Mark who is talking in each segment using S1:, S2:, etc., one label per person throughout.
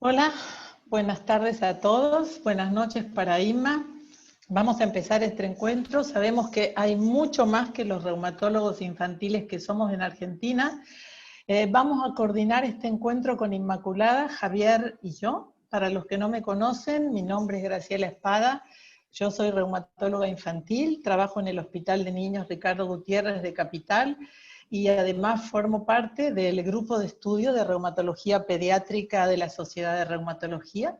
S1: Hola, buenas tardes a todos, buenas noches para Inma. Vamos a empezar este encuentro. Sabemos que hay mucho más que los reumatólogos infantiles que somos en Argentina. Vamos a coordinar este encuentro con Inmaculada, Javier y yo. Para los que no me conocen, mi nombre es Graciela Espada. Yo soy reumatóloga infantil, trabajo en el Hospital de Niños Ricardo Gutiérrez de Capital y además formo parte del grupo de estudio de reumatología pediátrica de la Sociedad de Reumatología.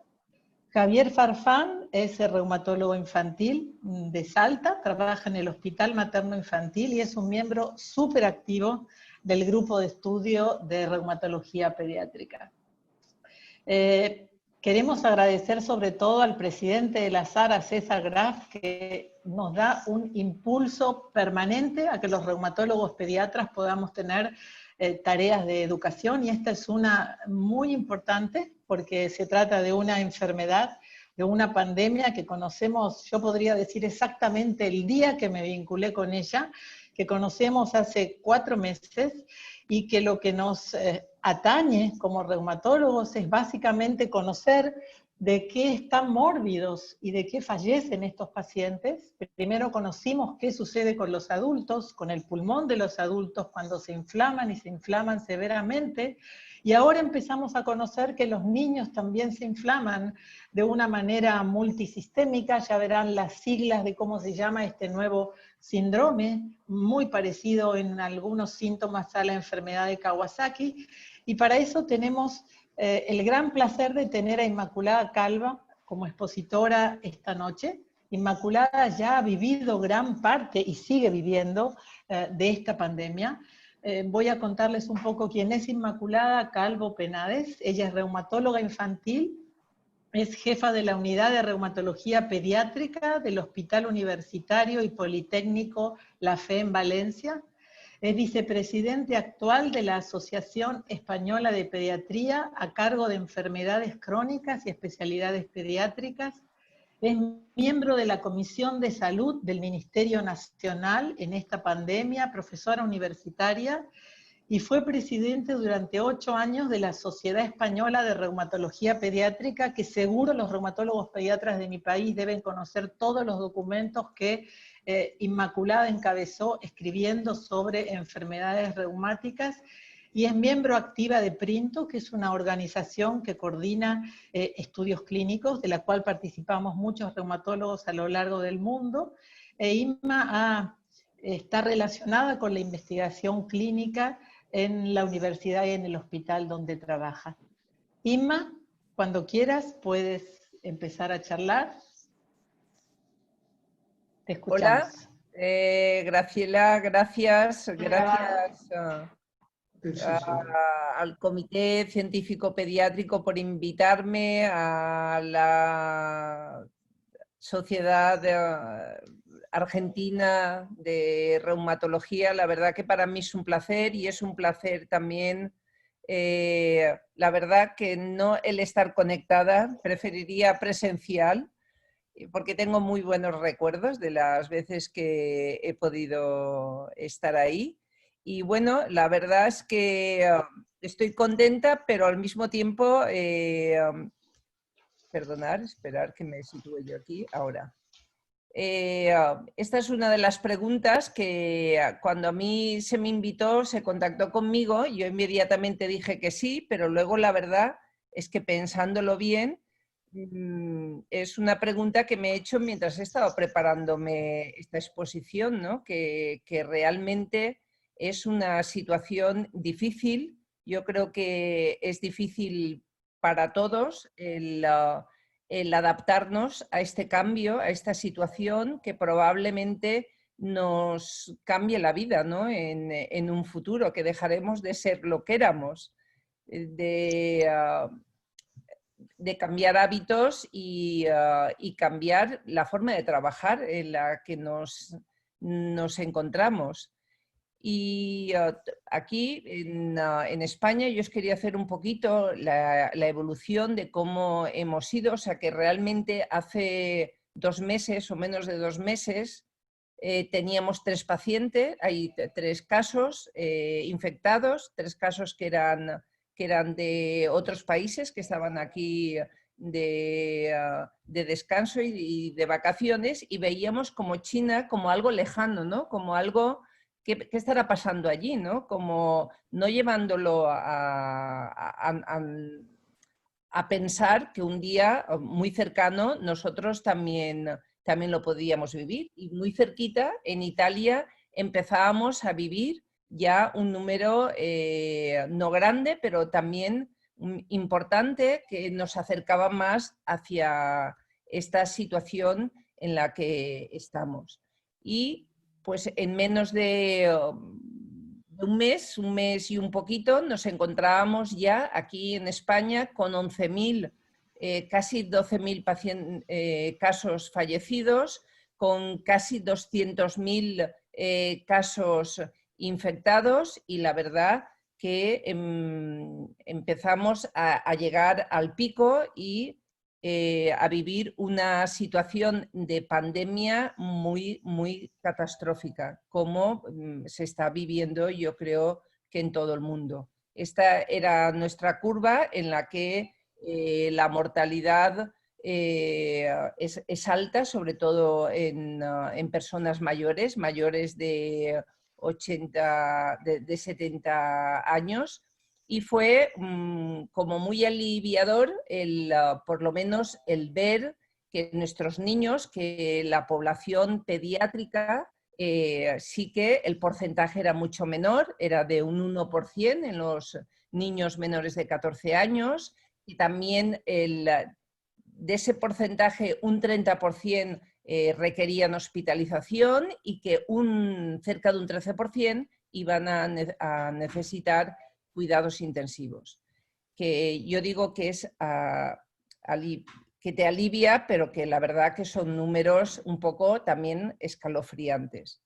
S1: Javier Farfán es el reumatólogo infantil de Salta, trabaja en el Hospital Materno Infantil y es un miembro súper activo del grupo de estudio de reumatología pediátrica. Queremos agradecer sobre todo al presidente de la SAR, a César Graf, que nos da un impulso permanente a que los reumatólogos pediatras podamos tener tareas de educación, y esta es una muy importante porque se trata de una enfermedad, de una pandemia que conocemos, yo podría decir exactamente el día que me vinculé con ella, que conocemos hace 4 meses, y que lo que nos atañe como reumatólogos es básicamente conocer de qué están mórbidos y de qué fallecen estos pacientes. Primero conocimos qué sucede con los adultos, con el pulmón de los adultos cuando se inflaman y se inflaman severamente, y ahora empezamos a conocer que los niños también se inflaman de una manera multisistémica. Ya verán las siglas de cómo se llama este nuevo síndrome, muy parecido en algunos síntomas a la enfermedad de Kawasaki, y para eso tenemos el gran placer de tener a Inmaculada Calva como expositora esta noche. Inmaculada ya ha vivido gran parte y sigue viviendo de esta pandemia. Voy a contarles un poco quién es Inmaculada Calvo Penades. Ella es reumatóloga infantil, es jefa de la Unidad de Reumatología Pediátrica del Hospital Universitario y Politécnico La Fe en Valencia. Es vicepresidente actual de la Asociación Española de Pediatría a cargo de enfermedades crónicas y especialidades pediátricas. Es miembro de la Comisión de Salud del Ministerio Nacional en esta pandemia, profesora universitaria, y fue presidente durante 8 años de la Sociedad Española de Reumatología Pediátrica, que seguro los reumatólogos pediatras de mi país deben conocer todos los documentos que Inmaculada encabezó escribiendo sobre enfermedades reumáticas, y es miembro activa de Printo, que es una organización que coordina estudios clínicos, de la cual participamos muchos reumatólogos a lo largo del mundo. Inma está relacionada con la investigación clínica en la universidad y en el hospital donde trabaja. Inma, cuando quieras puedes empezar a charlar. Te escuchamos.
S2: Hola, Graciela, gracias al Comité Científico Pediátrico por invitarme, a la Sociedad Argentina de Reumatología. La verdad que para mí es un placer, y es un placer también, la verdad que no el estar conectada, preferiría presencial, porque tengo muy buenos recuerdos de las veces que he podido estar ahí. Y bueno, la verdad es que estoy contenta, pero al mismo tiempo, esperar que me sitúe yo aquí ahora. Esta es una de las preguntas que cuando a mí se me invitó, se contactó conmigo, yo inmediatamente dije que sí, pero luego la verdad es que pensándolo bien, es una pregunta que me he hecho mientras he estado preparándome esta exposición, ¿no? Que realmente es una situación difícil. Yo creo que es difícil para todos el adaptarnos a este cambio, a esta situación que probablemente nos cambie la vida, ¿no? En un futuro, que dejaremos de ser lo que éramos, de cambiar hábitos y cambiar la forma de trabajar en la que nos encontramos. Y aquí en España yo os quería hacer un poquito la evolución de cómo hemos ido. O sea, que realmente hace 2 meses o menos de 2 meses teníamos 3 pacientes, hay 3 casos infectados, 3 casos que eran que eran de otros países que estaban aquí de descanso y de vacaciones, y veíamos como China como algo lejano, ¿no? Como algo, ¿qué estará pasando allí, ¿no? Como no llevándolo a pensar que un día muy cercano nosotros también lo podíamos vivir. Y muy cerquita, en Italia, empezábamos a vivir ya un número no grande, pero también importante, que nos acercaba más hacia esta situación en la que estamos. Y pues en menos de un mes y un poquito, nos encontrábamos ya aquí en España con 11.000, casi 12.000 casos fallecidos, con casi 200.000 casos infectados, y la verdad que empezamos a llegar al pico y a vivir una situación de pandemia muy, muy catastrófica, como se está viviendo, yo creo, que en todo el mundo. Esta era nuestra curva en la que la mortalidad es alta, sobre todo en personas mayores de 70 años, y fue como muy aliviador por lo menos el ver que nuestros niños, que la población pediátrica, sí que el porcentaje era mucho menor, era de un 1% en los niños menores de 14 años, y también de ese porcentaje un 30% requerían hospitalización, y que cerca de un 13% iban a necesitar cuidados intensivos. Que yo digo que es que te alivia, pero que la verdad que son números un poco también escalofriantes.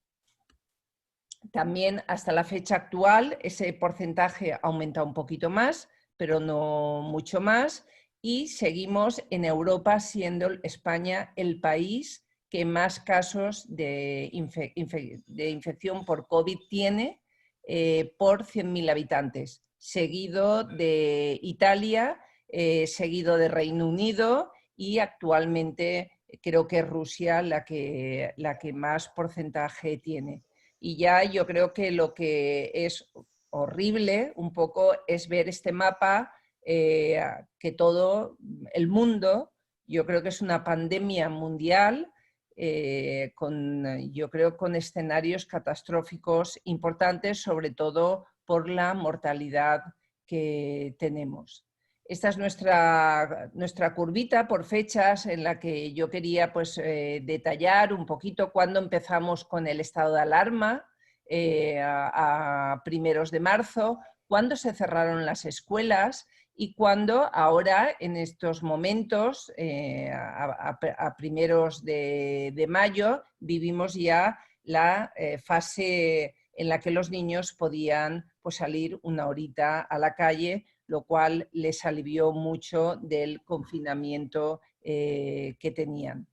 S2: También hasta la fecha actual ese porcentaje ha aumentado un poquito más, pero no mucho más, y seguimos en Europa siendo España el país que más casos de infección por COVID tiene por 100.000 habitantes, seguido de Italia, seguido de Reino Unido, y actualmente creo que es Rusia la que más porcentaje tiene. Y ya yo creo que lo que es horrible un poco es ver este mapa, que todo el mundo, yo creo que es una pandemia mundial, yo creo con escenarios catastróficos importantes, sobre todo por la mortalidad que tenemos. Esta es nuestra curvita por fechas, en la que yo quería pues, detallar un poquito cuándo empezamos con el estado de alarma, a primeros de marzo, cuándo se cerraron las escuelas, y cuándo ahora, en estos momentos, a primeros de mayo, vivimos ya la fase en la que los niños podían pues, salir una horita a la calle, lo cual les alivió mucho del confinamiento que tenían.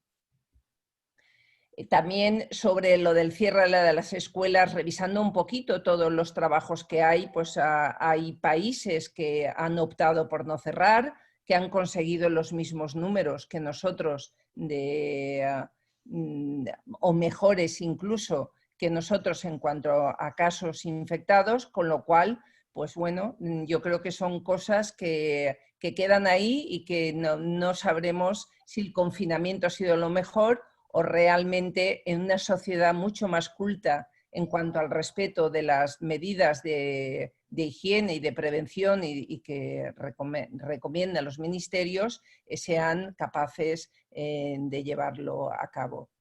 S2: También sobre lo del cierre de las escuelas, revisando un poquito todos los trabajos que hay, pues hay países que han optado por no cerrar, que han conseguido los mismos números que nosotros, o mejores incluso que nosotros en cuanto a casos infectados, con lo cual, pues bueno, yo creo que son cosas que quedan ahí, y que no sabremos si el confinamiento ha sido lo mejor, o realmente en una sociedad mucho más culta en cuanto al respeto de las medidas de higiene y de prevención, y que recomiendan los ministerios, sean capaces de llevarlo a cabo.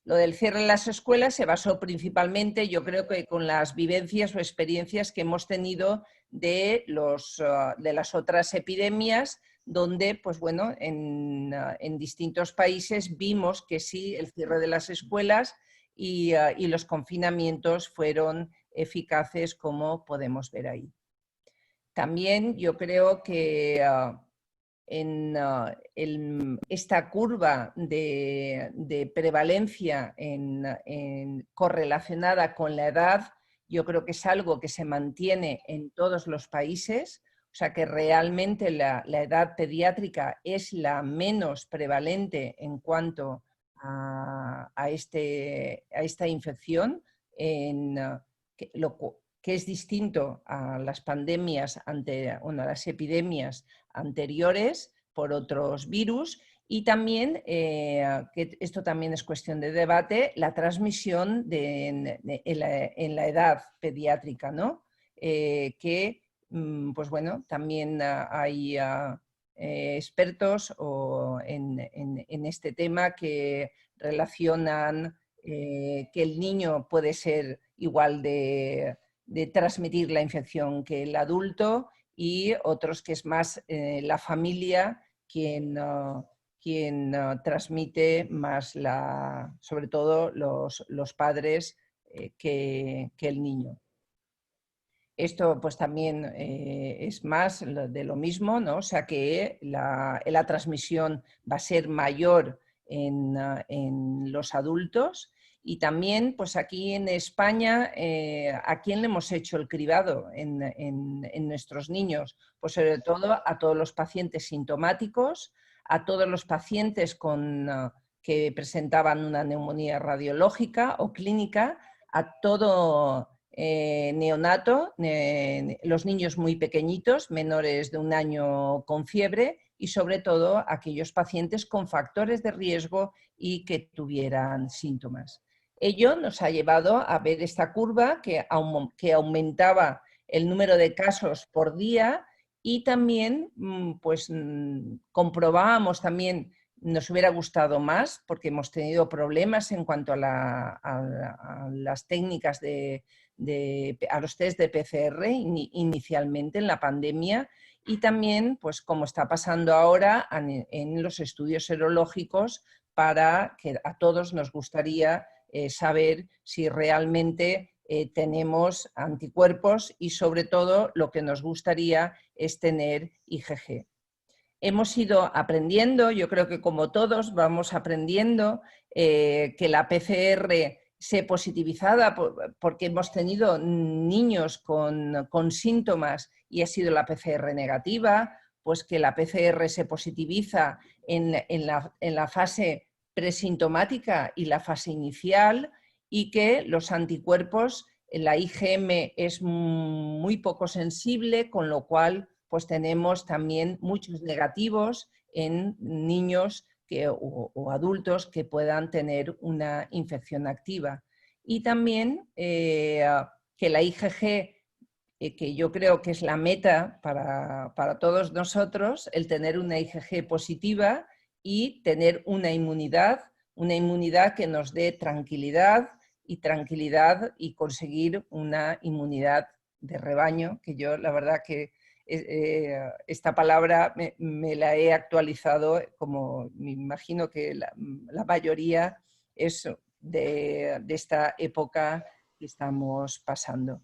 S2: Lo del cierre de las escuelas se basó principalmente, yo creo que con las vivencias o experiencias que hemos tenido de las otras epidemias, donde, pues bueno, en distintos países vimos que sí, el cierre de las escuelas y los confinamientos fueron eficaces, como podemos ver ahí. También yo creo que en esta curva de prevalencia correlacionada con la edad, yo creo que es algo que se mantiene en todos los países, O sea que realmente la edad pediátrica es la menos prevalente en cuanto a esta infección, que es distinto a las pandemias, a las epidemias anteriores por otros virus. Y también, que esto también es cuestión de debate, la transmisión en la edad pediátrica, ¿no? Pues bueno, también hay expertos en este tema que relacionan que el niño puede ser igual de transmitir la infección que el adulto, y otros que es más la familia quien transmite más, sobre todo los padres, que el niño. Esto pues también es más de lo mismo, ¿no? O sea que la transmisión va a ser mayor en los adultos. Y también, pues aquí en España, ¿a quién le hemos hecho el cribado en nuestros niños? Pues sobre todo a todos los pacientes sintomáticos, a todos los pacientes que presentaban una neumonía radiológica o clínica, a todo neonato, los niños muy pequeñitos, menores de 1 año con fiebre, y sobre todo aquellos pacientes con factores de riesgo y que tuvieran síntomas. Ello nos ha llevado a ver esta curva que aumentaba el número de casos por día, y también pues comprobábamos también, nos hubiera gustado más porque hemos tenido problemas en cuanto a las técnicas a los test de PCR inicialmente en la pandemia, y también, pues como está pasando ahora en los estudios serológicos, para que a todos nos gustaría saber si realmente tenemos anticuerpos, y sobre todo lo que nos gustaría es tener IgG. Hemos ido aprendiendo, yo creo que como todos vamos aprendiendo que la PCR se positivizada porque hemos tenido niños con síntomas y ha sido la PCR negativa, pues que la PCR se positiviza en la fase presintomática y la fase inicial, y que los anticuerpos, la IgM es muy poco sensible, con lo cual pues tenemos también muchos negativos en niños o adultos que puedan tener una infección activa. Y también que la IgG, que yo creo que es la meta para todos nosotros, el tener una IgG positiva y tener una inmunidad que nos dé tranquilidad y conseguir una inmunidad de rebaño, que yo la verdad que esta palabra me la he actualizado, como me imagino que la mayoría es de esta época que estamos pasando.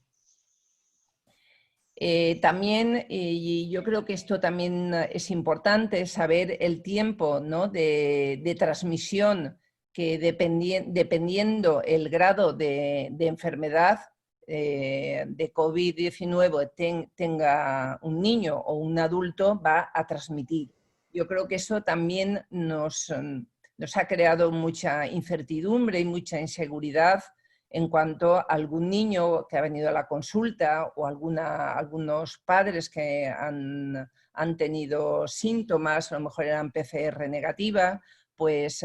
S2: También, y yo creo que esto también es importante, saber el tiempo, ¿no?, de transmisión, que dependiendo el grado de enfermedad de COVID-19 tenga un niño o un adulto, va a transmitir. Yo creo que eso también nos ha creado mucha incertidumbre y mucha inseguridad en cuanto a algún niño que ha venido a la consulta, o algunos padres que han tenido síntomas, a lo mejor eran PCR negativa, pues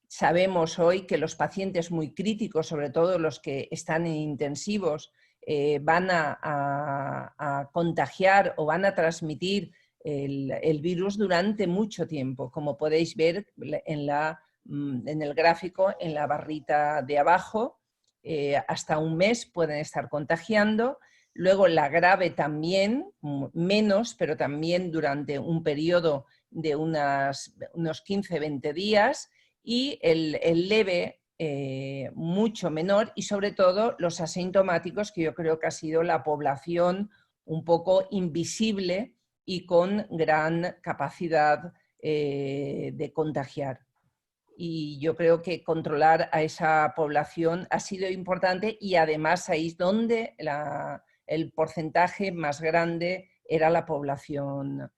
S2: sabemos hoy que los pacientes muy críticos, sobre todo los que están en intensivos, van a contagiar o van a transmitir el virus durante mucho tiempo, como podéis ver en el gráfico, en la barrita de abajo. Hasta 1 mes pueden estar contagiando. Luego la grave también, menos, pero también durante un periodo de unos 15-20 días. Y el leve, mucho menor, y sobre todo los asintomáticos, que yo creo que ha sido la población un poco invisible y con gran capacidad de contagiar. Y yo creo que controlar a esa población ha sido importante, y además ahí es donde el porcentaje más grande era la población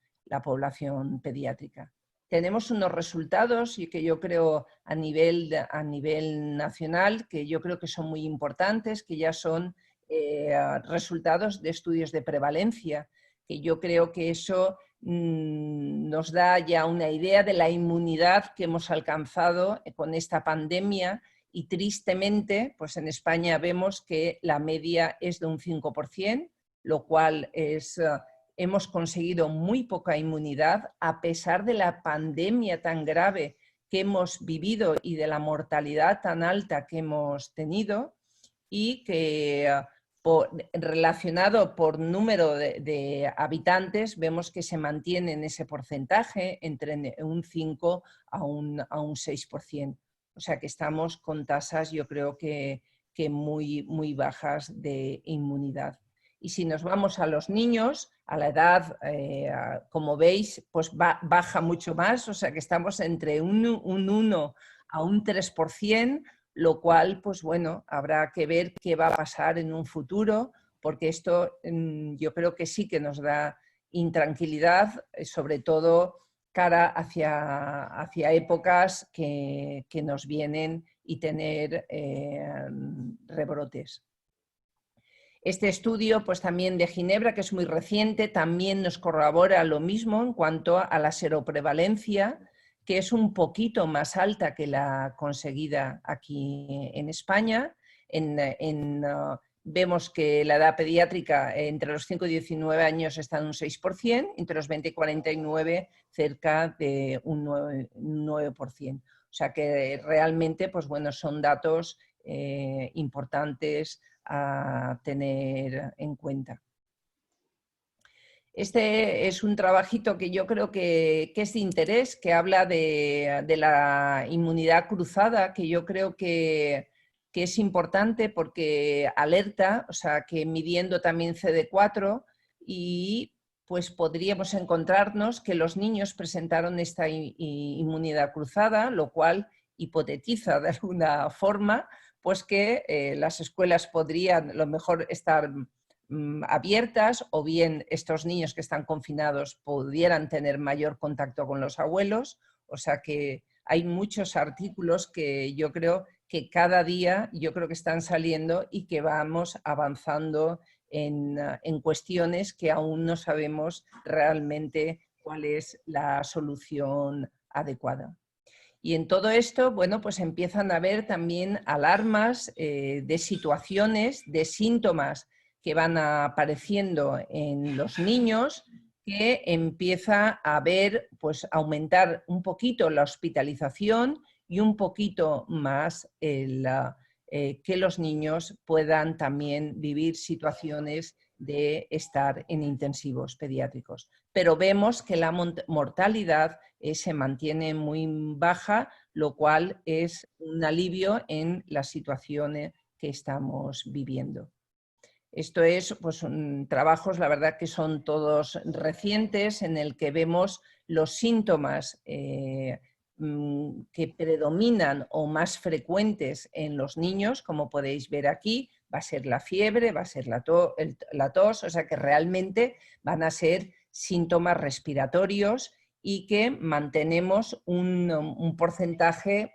S2: pediátrica. Tenemos unos resultados y que yo creo a nivel nacional, que yo creo que son muy importantes, que ya son resultados de estudios de prevalencia, que yo creo que eso nos da ya una idea de la inmunidad que hemos alcanzado con esta pandemia y tristemente, pues en España vemos que la media es de un 5%, lo cual es... hemos conseguido muy poca inmunidad a pesar de la pandemia tan grave que hemos vivido y de la mortalidad tan alta que hemos tenido y que relacionado por número de habitantes vemos que se mantiene en ese porcentaje entre un 5 a un 6%. O sea que estamos con tasas yo creo que muy bajas de inmunidad. Y si nos vamos a los niños, a la edad, como veis, pues baja mucho más, o sea que estamos entre un 1 a un 3%, lo cual, pues bueno, habrá que ver qué va a pasar en un futuro, porque esto yo creo que sí que nos da intranquilidad, sobre todo cara hacia épocas que nos vienen y tener rebrotes. Este estudio pues también de Ginebra, que es muy reciente, también nos corrobora lo mismo en cuanto a la seroprevalencia, que es un poquito más alta que la conseguida aquí en España. Vemos que la edad pediátrica entre los 5 y 19 años está en un 6%, entre los 20 y 49 cerca de un 9%. O sea que realmente pues bueno, son datos importantes a tener en cuenta. Este es un trabajito que yo creo que es de interés, que habla de la inmunidad cruzada, que yo creo que es importante porque alerta, o sea, que midiendo también CD4 y pues podríamos encontrarnos que los niños presentaron esta inmunidad cruzada, lo cual hipotetiza de alguna forma pues que las escuelas podrían lo mejor estar abiertas o bien estos niños que están confinados pudieran tener mayor contacto con los abuelos. O sea que hay muchos artículos que yo creo que cada día yo creo que están saliendo y que vamos avanzando en cuestiones que aún no sabemos realmente cuál es la solución adecuada. Y en todo esto, bueno, pues empiezan a haber también alarmas de situaciones, de síntomas que van apareciendo en los niños, que empieza a haber, pues aumentar un poquito la hospitalización y un poquito más que los niños puedan también vivir situaciones de estar en intensivos pediátricos. Pero vemos que la mortalidad se mantiene muy baja, lo cual es un alivio en la situación que estamos viviendo. Esto es, pues, trabajos, la verdad que son todos recientes, en el que vemos los síntomas que predominan o más frecuentes en los niños, como podéis ver aquí, va a ser la fiebre, va a ser la tos, o sea que realmente van a ser síntomas respiratorios y que mantenemos un porcentaje,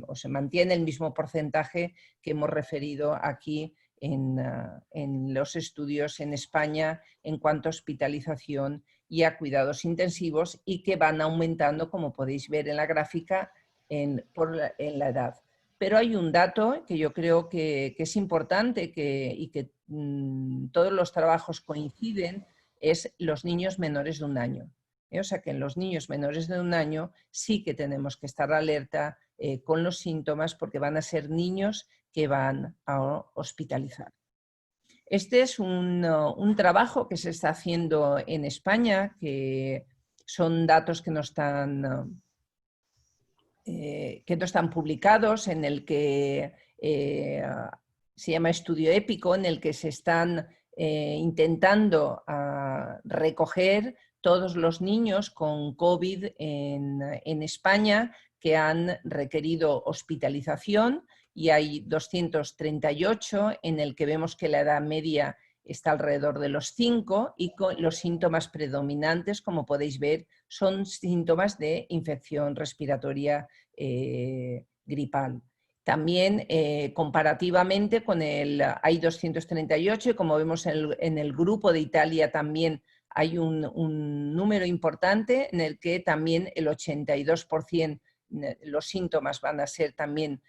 S2: o se mantiene el mismo porcentaje que hemos referido aquí en los estudios en España en cuanto a hospitalización y a cuidados intensivos y que van aumentando, como podéis ver en la gráfica, en la edad. Pero hay un dato que yo creo que es importante y que todos los trabajos coinciden, es los niños menores de 1 año. O sea que en los niños menores de 1 año sí que tenemos que estar alerta con los síntomas porque van a ser niños que van a hospitalizar. Este es un trabajo que se está haciendo en España, que son datos que no están publicados, en el que se llama estudio épico, en el que se están intentando recoger todos los niños con COVID en España que han requerido hospitalización, y hay 238 en el que vemos que la edad media está alrededor de los 5 y con los síntomas predominantes, como podéis ver, son síntomas de infección respiratoria gripal. También comparativamente con el AI-238, y como vemos en el grupo de Italia también hay un número importante en el que también el 82% los síntomas van a ser también,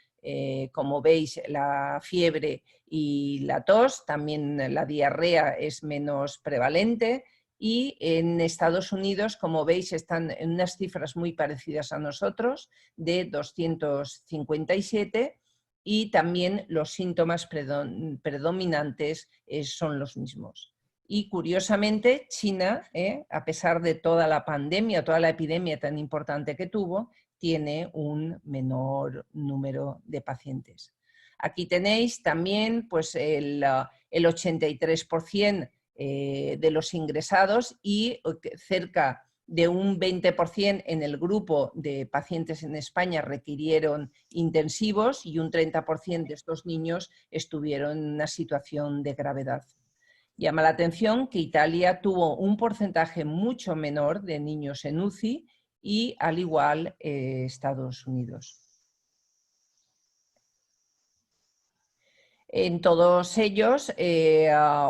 S2: como veis, la fiebre y la tos, también la diarrea es menos prevalente. Y en Estados Unidos, como veis, están en unas cifras muy parecidas a nosotros, de 257, y también los síntomas predominantes son los mismos. Y curiosamente, China, a pesar de toda la pandemia, toda la epidemia tan importante que tuvo, tiene un menor número de pacientes. Aquí tenéis también pues, el 83% de los ingresados y cerca de un 20% en el grupo de pacientes en España requirieron intensivos y un 30% de estos niños estuvieron en una situación de gravedad. Llama la atención que Italia tuvo un porcentaje mucho menor de niños en UCI y al igual Estados Unidos. En todos ellos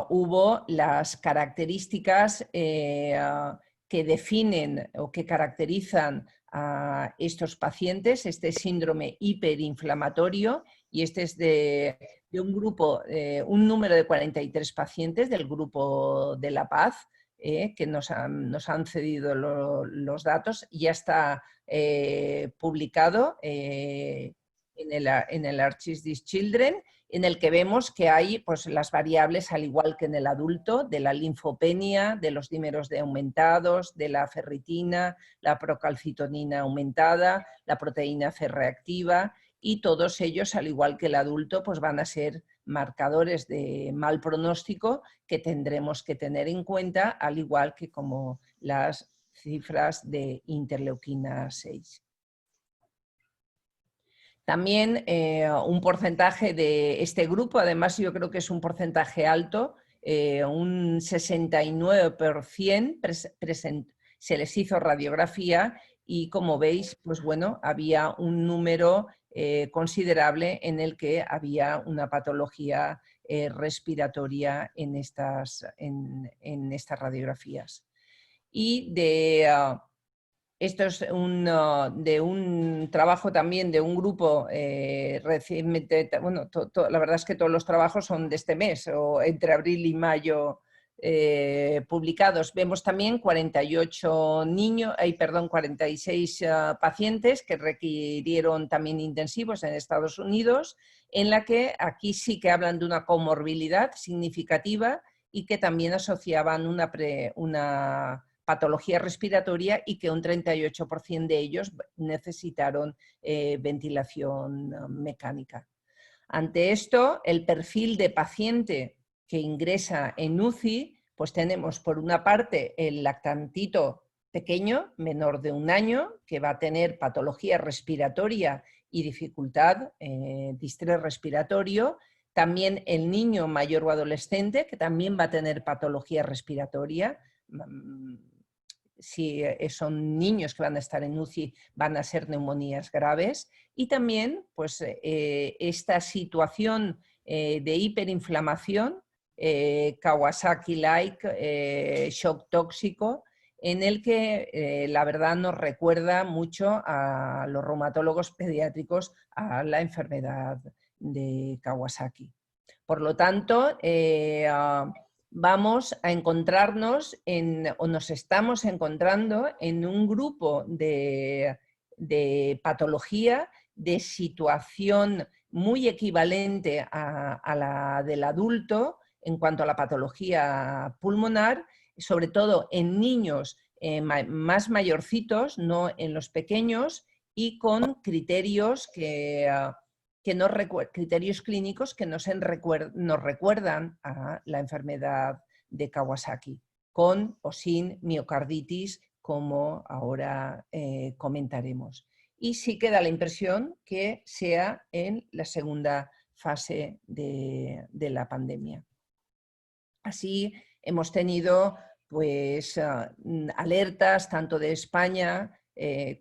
S2: hubo las características que definen o que caracterizan a estos pacientes, este síndrome hiperinflamatorio, y este es de un grupo, un número de 43 pacientes del grupo de La Paz, que nos han cedido los datos. Ya está publicado en el Archives of Children, en el que vemos que hay pues, las variables, al igual que en el adulto, de la linfopenia, de los dímeros de aumentados, de la ferritina, la procalcitonina aumentada, la proteína C reactiva, y todos ellos, al igual que el adulto, pues van a ser marcadores de mal pronóstico que tendremos que tener en cuenta, al igual que como las cifras de interleuquina 6. También un porcentaje de este grupo, además yo creo que es un porcentaje alto, un 69% se les hizo radiografía y como veis, pues bueno, había un número considerable en el que había una patología respiratoria en estas radiografías. Y esto es de un trabajo también de un grupo recientemente, bueno, la verdad es que todos los trabajos son de este mes, o entre abril y mayo publicados. Vemos también 46 pacientes que requirieron también intensivos en Estados Unidos, en la que aquí sí que hablan de una comorbilidad significativa y que también asociaban una patología respiratoria y que un 38% de ellos necesitaron ventilación mecánica. Ante esto, el perfil de paciente que ingresa en UCI, pues tenemos por una parte el lactantito pequeño, menor de 1 año, que va a tener patología respiratoria y dificultad, distrés respiratorio. También el niño mayor o adolescente, que también va a tener patología respiratoria. Si son niños que van a estar en UCI, van a ser neumonías graves. Y también pues, esta situación de hiperinflamación, Kawasaki-like, shock tóxico, en el que la verdad nos recuerda mucho a los reumatólogos pediátricos a la enfermedad de Kawasaki. Por lo tanto, vamos a encontrarnos o nos estamos encontrando en un grupo de patología, de situación muy equivalente a la del adulto en cuanto a la patología pulmonar, sobre todo en niños más mayorcitos, no en los pequeños, y con criterios criterios clínicos que nos recuerdan a la enfermedad de Kawasaki, con o sin miocarditis, como ahora comentaremos. Y sí que da la impresión que sea en la segunda fase de la pandemia. Así hemos tenido pues alertas tanto de España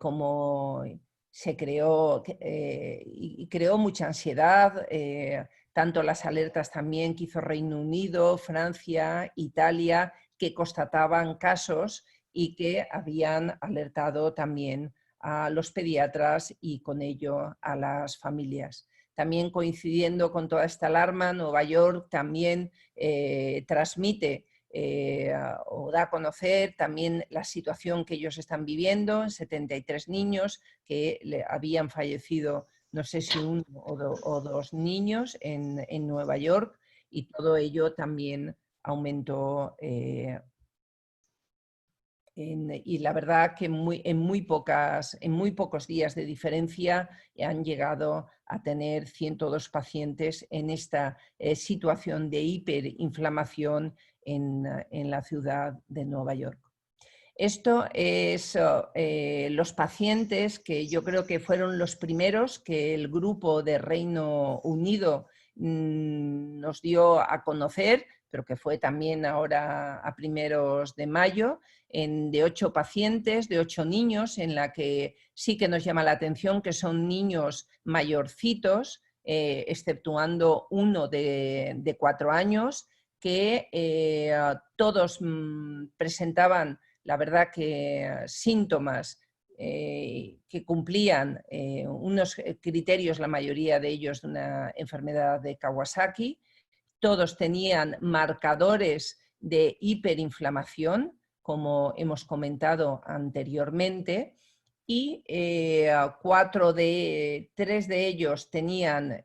S2: como se creó y creó mucha ansiedad, tanto las alertas también que hizo Reino Unido, Francia, Italia, que constataban casos y que habían alertado también a los pediatras y con ello a las familias. También coincidiendo con toda esta alarma, Nueva York también transmite o da a conocer también la situación que ellos están viviendo en 73 niños que habían fallecido, no sé si uno o dos niños en Nueva York, y todo ello también aumentó. Y la verdad que en muy pocos días de diferencia han llegado a tener 102 pacientes en esta situación de hiperinflamación en la ciudad de Nueva York. Esto es los pacientes que yo creo que fueron los primeros que el grupo de Reino Unido nos dio a conocer, pero que fue también ahora a primeros de mayo, de 8 pacientes, de 8 niños, en la que sí que nos llama la atención que son niños mayorcitos, exceptuando uno de 4 años, que todos presentaban, la verdad, que síntomas que cumplían unos criterios, la mayoría de ellos, de una enfermedad de Kawasaki. Todos tenían marcadores de hiperinflamación, como hemos comentado anteriormente, y 3 de ellos tenían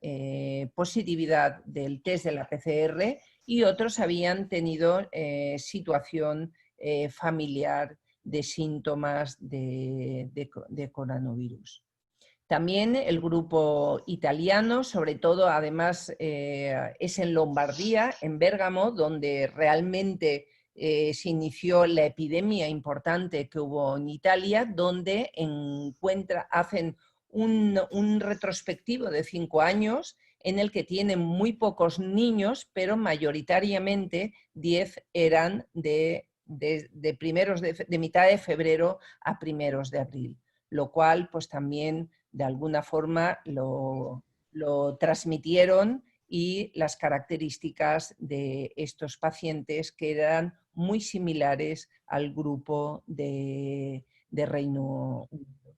S2: positividad del test de la PCR y otros habían tenido situación familiar de síntomas de coronavirus. También el grupo italiano, sobre todo, además, es en Lombardía, en Bérgamo, donde realmente se inició la epidemia importante que hubo en Italia, donde hacen un retrospectivo de 5 años en el que tienen muy pocos niños, pero mayoritariamente 10 eran de mitad de febrero a primeros de abril, lo cual pues también de alguna forma lo transmitieron, y las características de estos pacientes que eran muy similares al grupo de Reino Unido.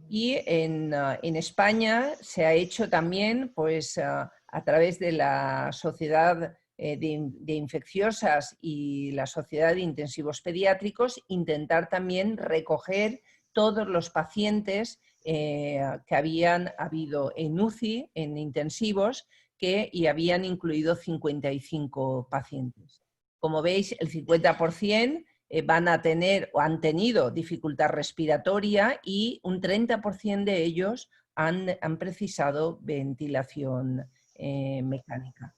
S2: Y en España se ha hecho también pues, a través de la Sociedad de Infecciosas y la Sociedad de Intensivos Pediátricos, intentar también recoger todos los pacientes que habían habido en UCI, en intensivos, y habían incluido 55 pacientes. Como veis, el 50% van a tener o han tenido dificultad respiratoria y un 30% de ellos han precisado ventilación mecánica.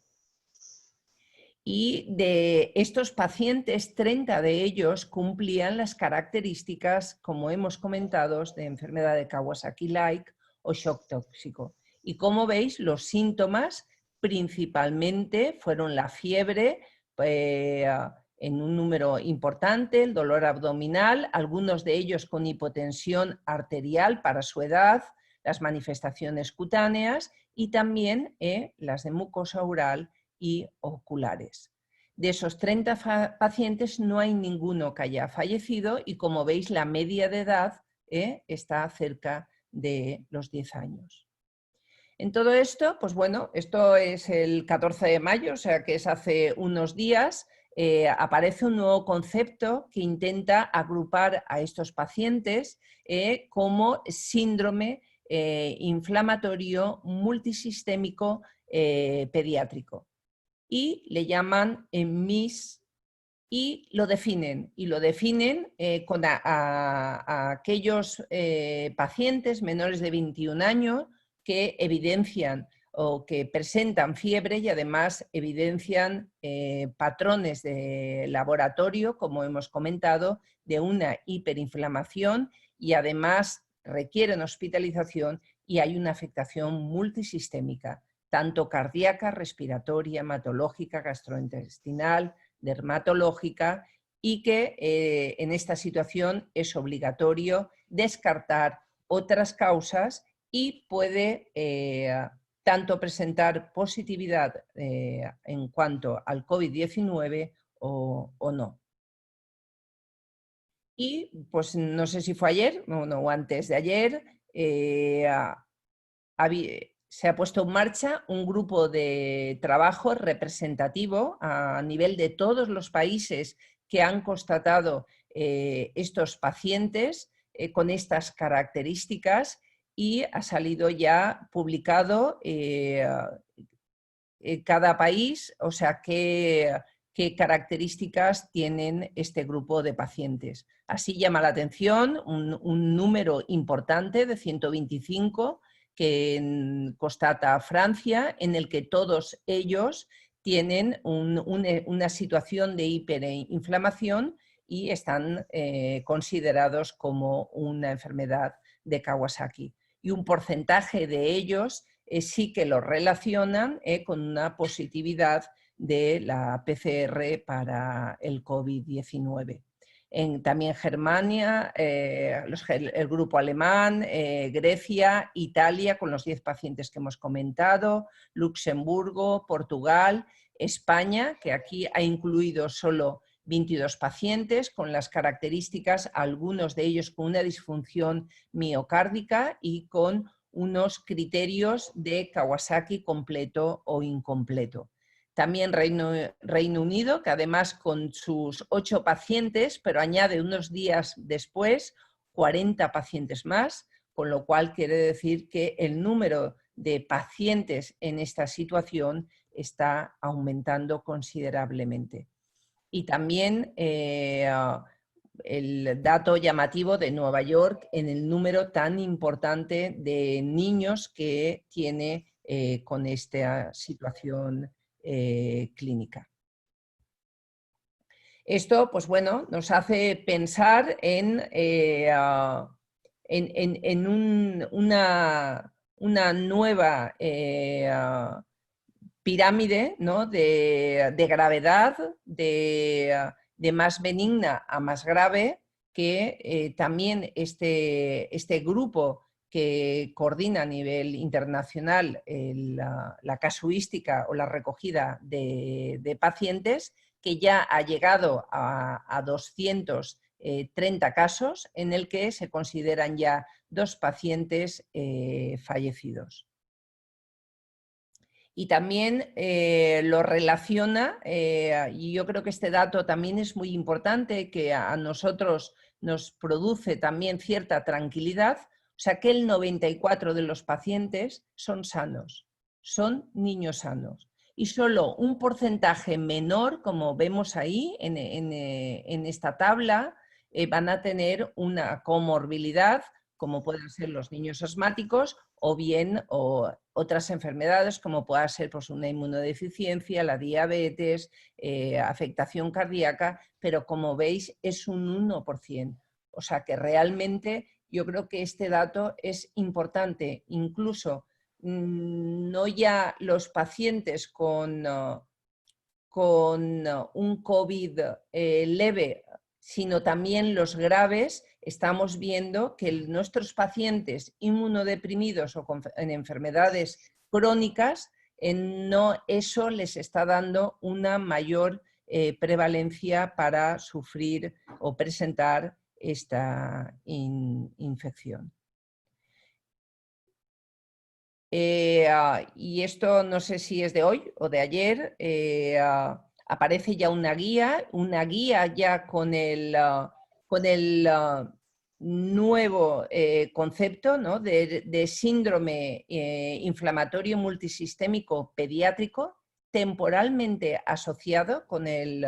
S2: Y de estos pacientes, 30 de ellos cumplían las características, como hemos comentado, de enfermedad de Kawasaki-like o shock tóxico. Y como veis, los síntomas principalmente fueron la fiebre en un número importante, el dolor abdominal, algunos de ellos con hipotensión arterial para su edad, las manifestaciones cutáneas y también las de mucosa oral y oculares. De esos 30 pacientes no hay ninguno que haya fallecido y, como veis, la media de edad está cerca de los 10 años. En todo esto, pues bueno, esto es el 14 de mayo, o sea que es hace unos días, aparece un nuevo concepto que intenta agrupar a estos pacientes como síndrome inflamatorio multisistémico pediátrico. Y le llaman MIS y lo definen con a aquellos pacientes menores de 21 años que evidencian o que presentan fiebre y además evidencian patrones de laboratorio, como hemos comentado, de una hiperinflamación, y además requieren hospitalización y hay una afectación multisistémica, tanto cardíaca, respiratoria, hematológica, gastrointestinal, dermatológica y que en esta situación es obligatorio descartar otras causas y puede tanto presentar positividad en cuanto al COVID-19 o no. Y pues no sé si fue ayer o antes de ayer, se ha puesto en marcha un grupo de trabajo representativo a nivel de todos los países que han constatado estos pacientes con estas características, y ha salido ya publicado cada país, o sea, qué características tienen este grupo de pacientes. Así llama la atención un número importante de 125 que constata Francia, en el que todos ellos tienen una situación de hiperinflamación y están considerados como una enfermedad de Kawasaki. Y un porcentaje de ellos sí que lo relacionan con una positividad de la PCR para el COVID-19. También Germania, el grupo alemán, Grecia, Italia, con los 10 pacientes que hemos comentado, Luxemburgo, Portugal, España, que aquí ha incluido solo 22 pacientes con las características, algunos de ellos con una disfunción miocárdica y con unos criterios de Kawasaki completo o incompleto. También Reino Unido, que además con sus 8 pacientes, pero añade unos días después 40 pacientes más, con lo cual quiere decir que el número de pacientes en esta situación está aumentando considerablemente. Y también el dato llamativo de Nueva York en el número tan importante de niños que tiene con esta situación clínica. Esto, pues bueno, nos hace pensar en una nueva pirámide, ¿no?, de gravedad, de más benigna a más grave, que también este grupo que coordina a nivel internacional la casuística o la recogida de pacientes, que ya ha llegado a 230 casos, en el que se consideran ya 2 pacientes fallecidos. Y también lo relaciona, y yo creo que este dato también es muy importante, que a nosotros nos produce también cierta tranquilidad, o sea que el 94% de los pacientes son sanos, son niños sanos. Y solo un porcentaje menor, como vemos ahí en esta tabla, van a tener una comorbilidad, como pueden ser los niños asmáticos, o bien otras enfermedades como pueda ser pues, una inmunodeficiencia, la diabetes, afectación cardíaca, pero como veis es un 1%. O sea que realmente yo creo que este dato es importante. Incluso no ya los pacientes con un COVID leve, sino también los graves. Estamos viendo que nuestros pacientes inmunodeprimidos o en enfermedades crónicas, eso les está dando una mayor prevalencia para sufrir o presentar esta infección. Y esto no sé si es de hoy o de ayer, aparece ya una guía ya con el nuevo concepto, ¿no?, de síndrome inflamatorio multisistémico pediátrico temporalmente asociado con el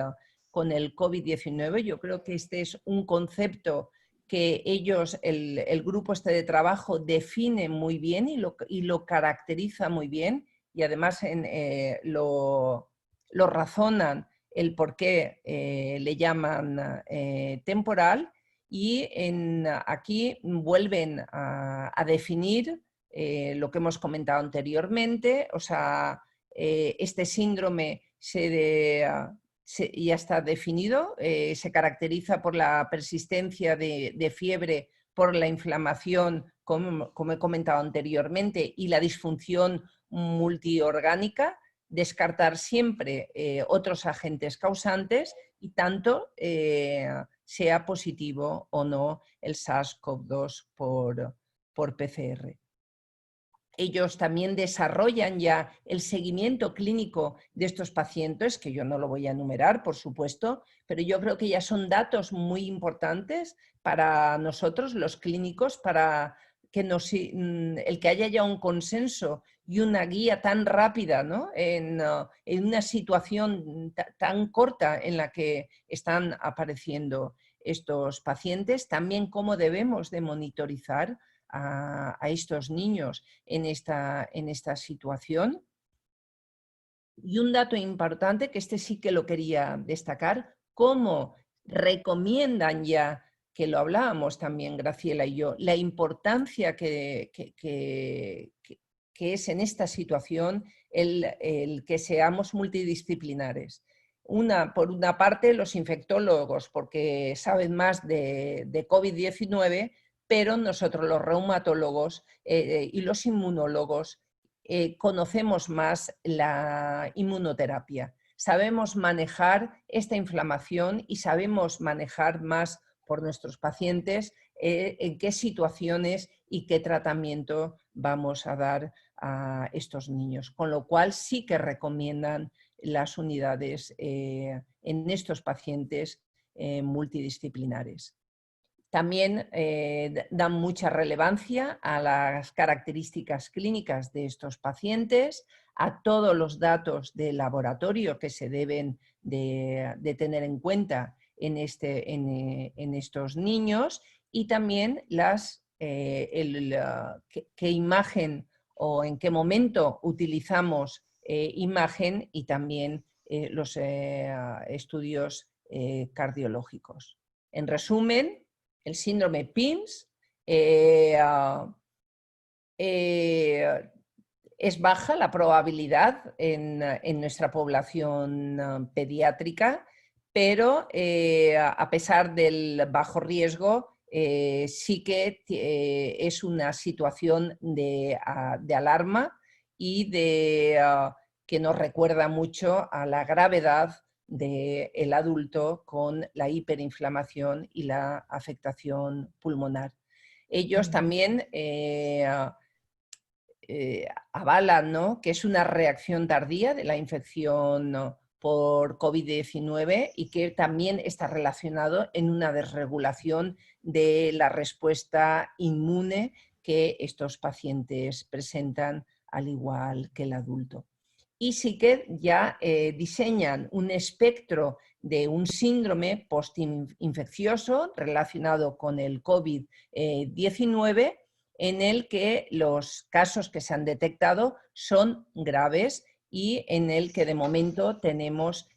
S2: COVID-19. Yo creo que este es un concepto que ellos, el grupo este de trabajo, define muy bien y lo caracteriza muy bien, y además lo razonan el por qué le llaman temporal, y aquí vuelven a definir lo que hemos comentado anteriormente. O sea, este síndrome se ya está definido, se caracteriza por la persistencia de fiebre, por la inflamación, como he comentado anteriormente, y la disfunción multiorgánica, descartar siempre otros agentes causantes y tanto sea positivo o no el SARS-CoV-2 por PCR. Ellos también desarrollan ya el seguimiento clínico de estos pacientes, que yo no lo voy a enumerar, por supuesto, pero yo creo que ya son datos muy importantes para nosotros, los clínicos, para que el que haya ya un consenso y una guía tan rápida, ¿no? en una situación tan corta en la que están apareciendo estos pacientes, también cómo debemos de monitorizar a estos niños en esta situación. Y un dato importante, que este sí que lo quería destacar, cómo recomiendan ya, que lo hablábamos también Graciela y yo, la importancia que es en esta situación el que seamos multidisciplinares. Por una parte, los infectólogos, porque saben más de COVID-19, pero nosotros los reumatólogos y los inmunólogos conocemos más la inmunoterapia. Sabemos manejar esta inflamación y sabemos manejar más por nuestros pacientes en qué situaciones y qué tratamiento vamos a dar a estos niños. Con lo cual sí que recomiendan las unidades en estos pacientes multidisciplinares. También dan mucha relevancia a las características clínicas de estos pacientes, a todos los datos de laboratorio que se deben de tener en cuenta en estos niños, y también qué imagen o en qué momento utilizamos imagen, y también los estudios cardiológicos. En resumen, el síndrome PIMS es baja la probabilidad en nuestra población pediátrica, pero a pesar del bajo riesgo, sí que es una situación de alarma y que nos recuerda mucho a la gravedad del adulto con la hiperinflamación y la afectación pulmonar. Ellos también avalan, ¿no?, que es una reacción tardía de la infección, ¿no?, por COVID-19 y que también está relacionado en una desregulación de la respuesta inmune que estos pacientes presentan, al igual que el adulto. Y sí que ya diseñan un espectro de un síndrome postinfeccioso relacionado con el COVID-19, en el que los casos que se han detectado son graves y en el que de momento tenemos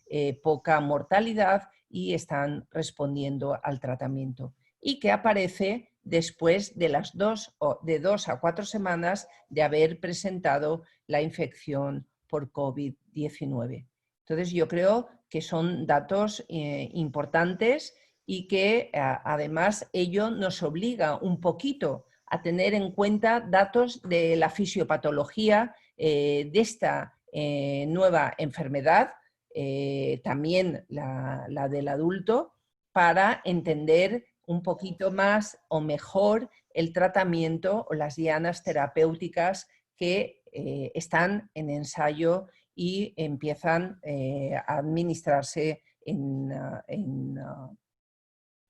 S2: poca mortalidad y están respondiendo al tratamiento, y que aparece después de de 2 a 4 semanas de haber presentado la infección por COVID-19. Entonces yo creo que son datos importantes y que además ello nos obliga un poquito a tener en cuenta datos de la fisiopatología de esta nueva enfermedad, también la del adulto, para entender un poquito más o mejor el tratamiento o las dianas terapéuticas que están en ensayo y empiezan a administrarse en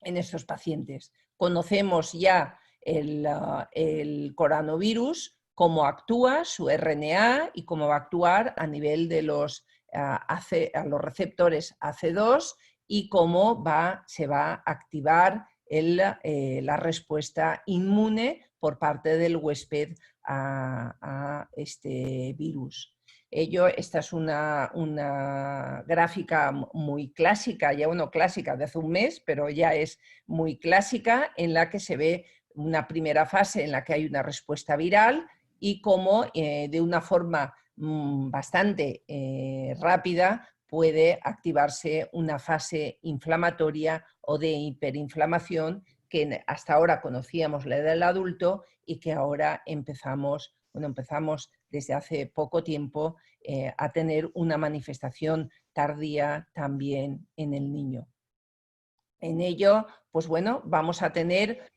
S2: estos pacientes. Conocemos ya el coronavirus, cómo actúa, su RNA y cómo va a actuar a nivel de los receptores AC2 y cómo se va a activar la respuesta inmune por parte del huésped a este virus. Esta es una gráfica muy clásica, ya clásica de hace un mes, pero ya es muy clásica, en la que se ve una primera fase en la que hay una respuesta viral y cómo de una forma bastante rápida puede activarse una fase inflamatoria o de hiperinflamación que hasta ahora conocíamos la del adulto y que ahora empezamos desde hace poco tiempo a tener una manifestación tardía también en el niño. En ello, pues bueno, vamos a tener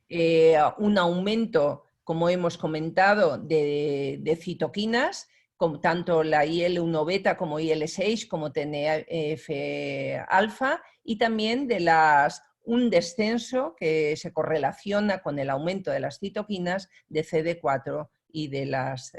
S2: un aumento, como hemos comentado, de citoquinas, como tanto la IL-1 beta como IL-6 como TNF-alfa, y también un descenso que se correlaciona con el aumento de las citoquinas de CD4 y de las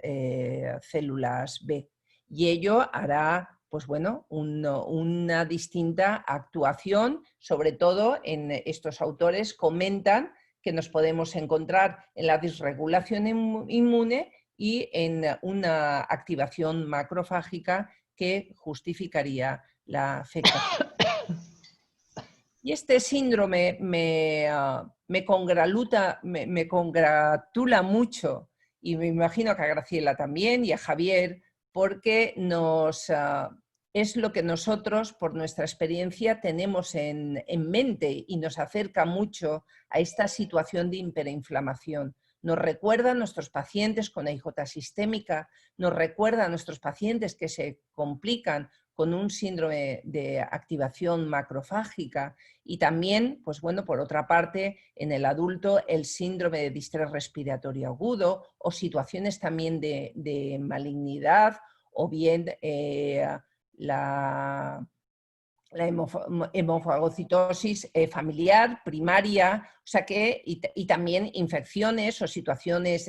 S2: células B. Y ello hará, pues bueno, una distinta actuación, sobre todo en estos autores comentan que nos podemos encontrar en la disregulación inmune y en una activación macrofágica que justificaría la afectación. Y este síndrome me congratula mucho, y me imagino que a Graciela también y a Javier, porque es lo que nosotros, por nuestra experiencia, tenemos en mente y nos acerca mucho a esta situación de hiperinflamación. Nos recuerda a nuestros pacientes con IJ sistémica, nos recuerda a nuestros pacientes que se complican con un síndrome de activación macrofágica y también, pues bueno, por otra parte, en el adulto el síndrome de distrés respiratorio agudo o situaciones también de malignidad o bien la hemofagocitosis familiar, primaria, o sea que, y también infecciones o situaciones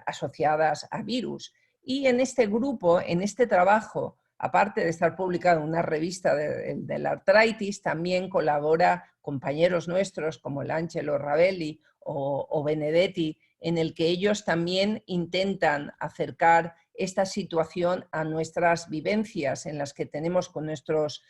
S2: asociadas a virus. Y en este grupo, en este trabajo, aparte de estar publicado en una revista de la artritis, también colabora compañeros nuestros como el Angelo Ravelli o Benedetti, en el que ellos también intentan acercar esta situación a nuestras vivencias en las que tenemos con nuestros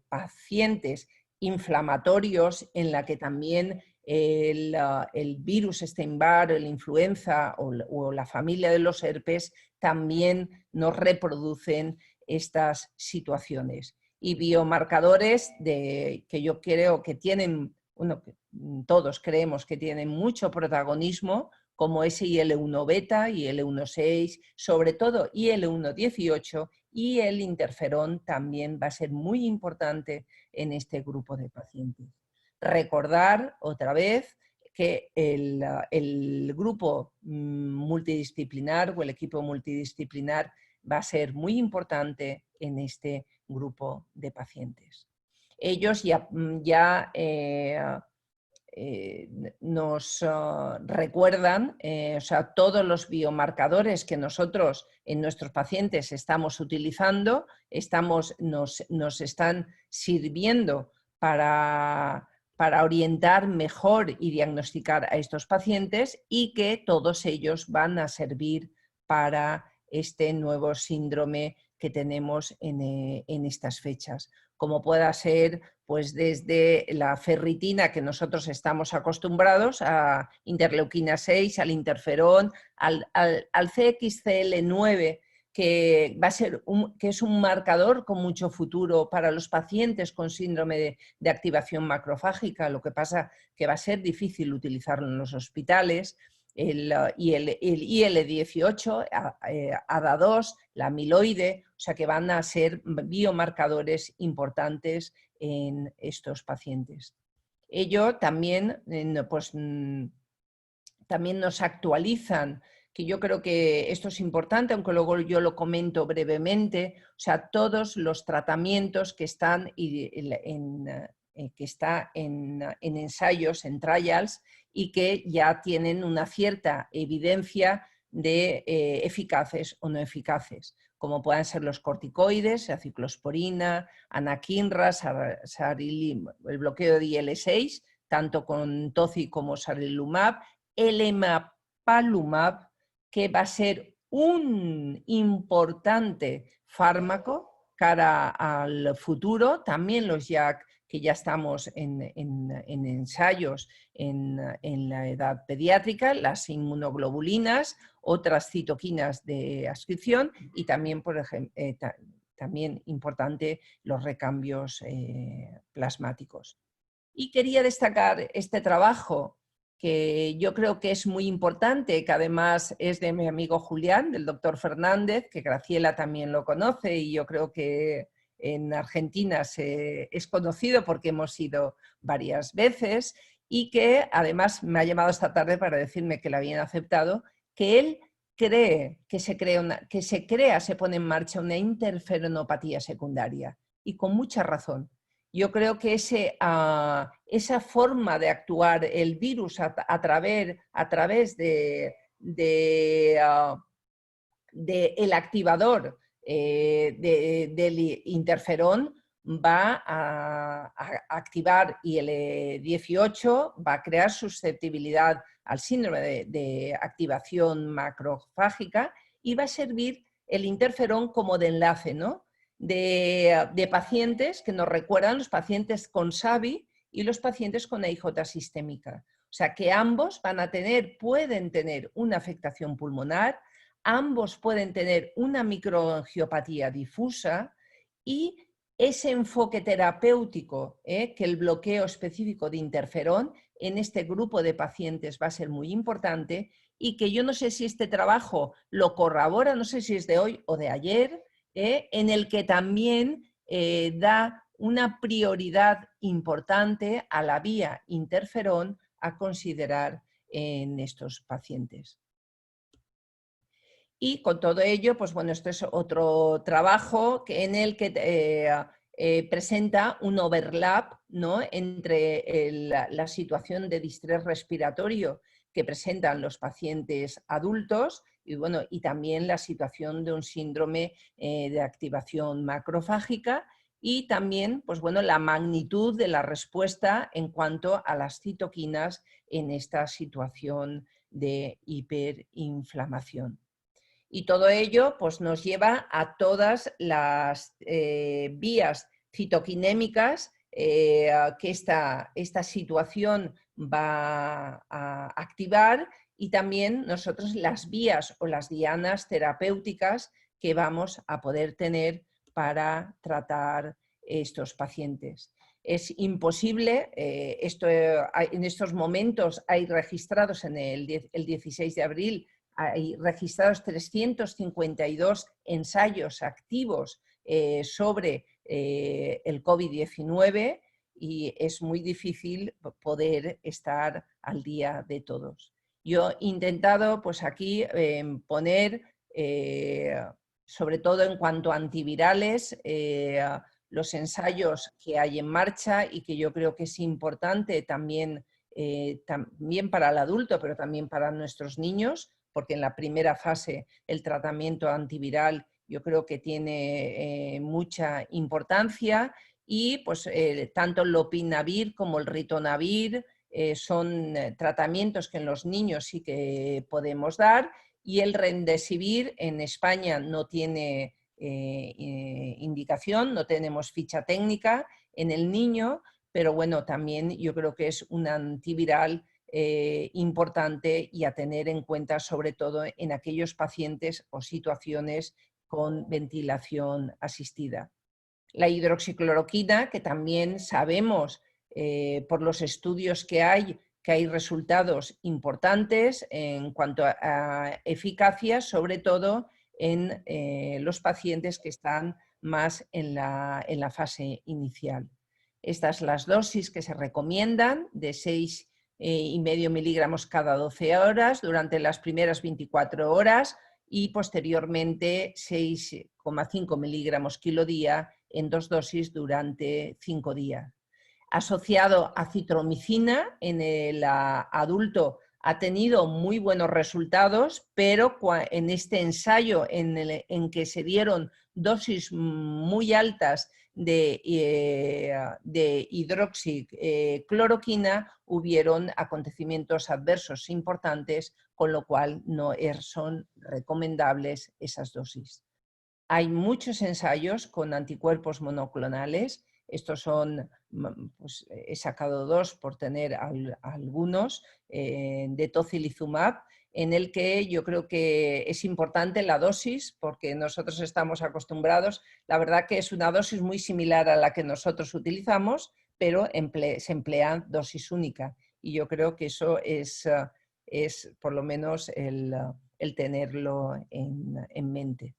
S2: pacientes inflamatorios, en la que también el virus Epstein-Barr, la influenza o la familia de los herpes también nos reproducen estas situaciones. Y biomarcadores que yo creo que tienen, bueno, todos creemos que tienen mucho protagonismo, como es IL-1 beta, IL-1-6, sobre todo IL-1-18, y el interferón también va a ser muy importante en este grupo de pacientes. Recordar otra vez que el grupo multidisciplinar o el equipo multidisciplinar va a ser muy importante en este grupo de pacientes. Ellos ya nos recuerdan, o sea, todos los biomarcadores que nosotros en nuestros pacientes estamos utilizando, nos están sirviendo para orientar mejor y diagnosticar a estos pacientes, y que todos ellos van a servir para este nuevo síndrome que tenemos en estas fechas, como pueda ser pues desde la ferritina, que nosotros estamos acostumbrados, a interleuquina 6, al interferón, al CXCL9, que es un marcador con mucho futuro para los pacientes con síndrome de activación macrofágica. Lo que pasa que va a ser difícil utilizarlo en los hospitales. El IL-18, ADA2, la amiloide, o sea que van a ser biomarcadores importantes en estos pacientes. Ello también, también nos actualizan, que yo creo que esto es importante, aunque luego yo lo comento brevemente, o sea, todos los tratamientos que están en ensayos, en trials, y que ya tienen una cierta evidencia de eficaces o no eficaces, como puedan ser los corticoides, la ciclosporina, anakinra, el bloqueo de IL-6, tanto con toci como sarilumab, el emapalumab, que va a ser un importante fármaco cara al futuro, también los JAK, que ya estamos en ensayos en la edad pediátrica, las inmunoglobulinas, otras citoquinas de adscripción, y también, por ejemplo, también importante los recambios plasmáticos. Y quería destacar este trabajo que yo creo que es muy importante, que además es de mi amigo Julián, del doctor Fernández, que Graciela también lo conoce y yo creo que en Argentina es conocido porque hemos ido varias veces, y que además me ha llamado esta tarde para decirme que la habían aceptado, que él cree que se pone en marcha una interferonopatía secundaria, y con mucha razón. Yo creo que esa forma de actuar el virus a través del activador del interferón va a activar, y el 18 va a crear susceptibilidad al síndrome de activación macrofágica, y va a servir el interferón como de enlace, ¿no? de pacientes que nos recuerdan los pacientes con SAVI y los pacientes con AIJ sistémica. O sea que ambos pueden tener una afectación pulmonar, ambos pueden tener una microangiopatía difusa, y ese enfoque terapéutico, que el bloqueo específico de interferón en este grupo de pacientes va a ser muy importante, y que yo no sé si este trabajo lo corrobora, no sé si es de hoy o de ayer, en el que también da una prioridad importante a la vía interferón a considerar en estos pacientes. Y con todo ello, pues bueno, este es otro trabajo en el que presenta un overlap, ¿no?, entre la situación de distrés respiratorio que presentan los pacientes adultos y, bueno, y también la situación de un síndrome de activación macrofágica, y también, pues bueno, la magnitud de la respuesta en cuanto a las citoquinas en esta situación de hiperinflamación. Y todo ello pues, nos lleva a todas las vías citoquinémicas que esta situación va a activar, y también nosotros las vías o las dianas terapéuticas que vamos a poder tener para tratar estos pacientes. Es imposible, en estos momentos hay registrados el 16 de abril, hay registrados 352 ensayos activos sobre el COVID-19, y es muy difícil poder estar al día de todos. Yo he intentado pues, aquí poner, sobre todo en cuanto a antivirales, los ensayos que hay en marcha, y que yo creo que es importante también para el adulto, pero también para nuestros niños, porque en la primera fase el tratamiento antiviral yo creo que tiene mucha importancia, y pues tanto el lopinavir como el ritonavir son tratamientos que en los niños sí que podemos dar, y el remdesivir en España no tiene indicación, no tenemos ficha técnica en el niño, pero bueno, también yo creo que es un antiviral importante y a tener en cuenta, sobre todo en aquellos pacientes o situaciones con ventilación asistida. La hidroxicloroquina, que también sabemos por los estudios que hay resultados importantes en cuanto a eficacia, sobre todo en los pacientes que están más en la fase inicial. Estas las dosis que se recomiendan, de 6,5 miligramos cada 12 horas durante las primeras 24 horas, y posteriormente 6,5 miligramos kilo día en 2 dosis durante 5 días. Asociado a citromicina, en el adulto ha tenido muy buenos resultados, pero en este ensayo en que se dieron dosis muy altas de hidroxicloroquina, hubieron acontecimientos adversos importantes, con lo cual no son recomendables esas dosis. Hay muchos ensayos con anticuerpos monoclonales. Estos son, pues, he sacado 2 por tener algunos, de tocilizumab, en el que yo creo que es importante la dosis, porque nosotros estamos acostumbrados, la verdad que es una dosis muy similar a la que nosotros utilizamos, pero se emplea dosis única. Y yo creo que eso es por lo menos el tenerlo en mente.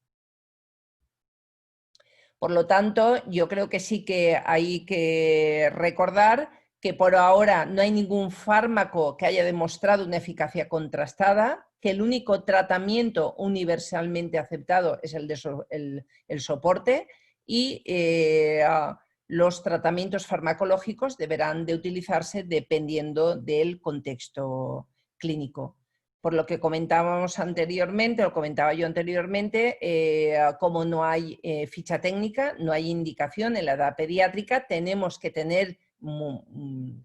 S2: Por lo tanto, yo creo que sí que hay que recordar que por ahora no hay ningún fármaco que haya demostrado una eficacia contrastada, que el único tratamiento universalmente aceptado es el soporte y los tratamientos farmacológicos deberán de utilizarse dependiendo del contexto clínico. Por lo que comentábamos anteriormente, o comentaba yo anteriormente, como no hay ficha técnica, no hay indicación en la edad pediátrica, tenemos que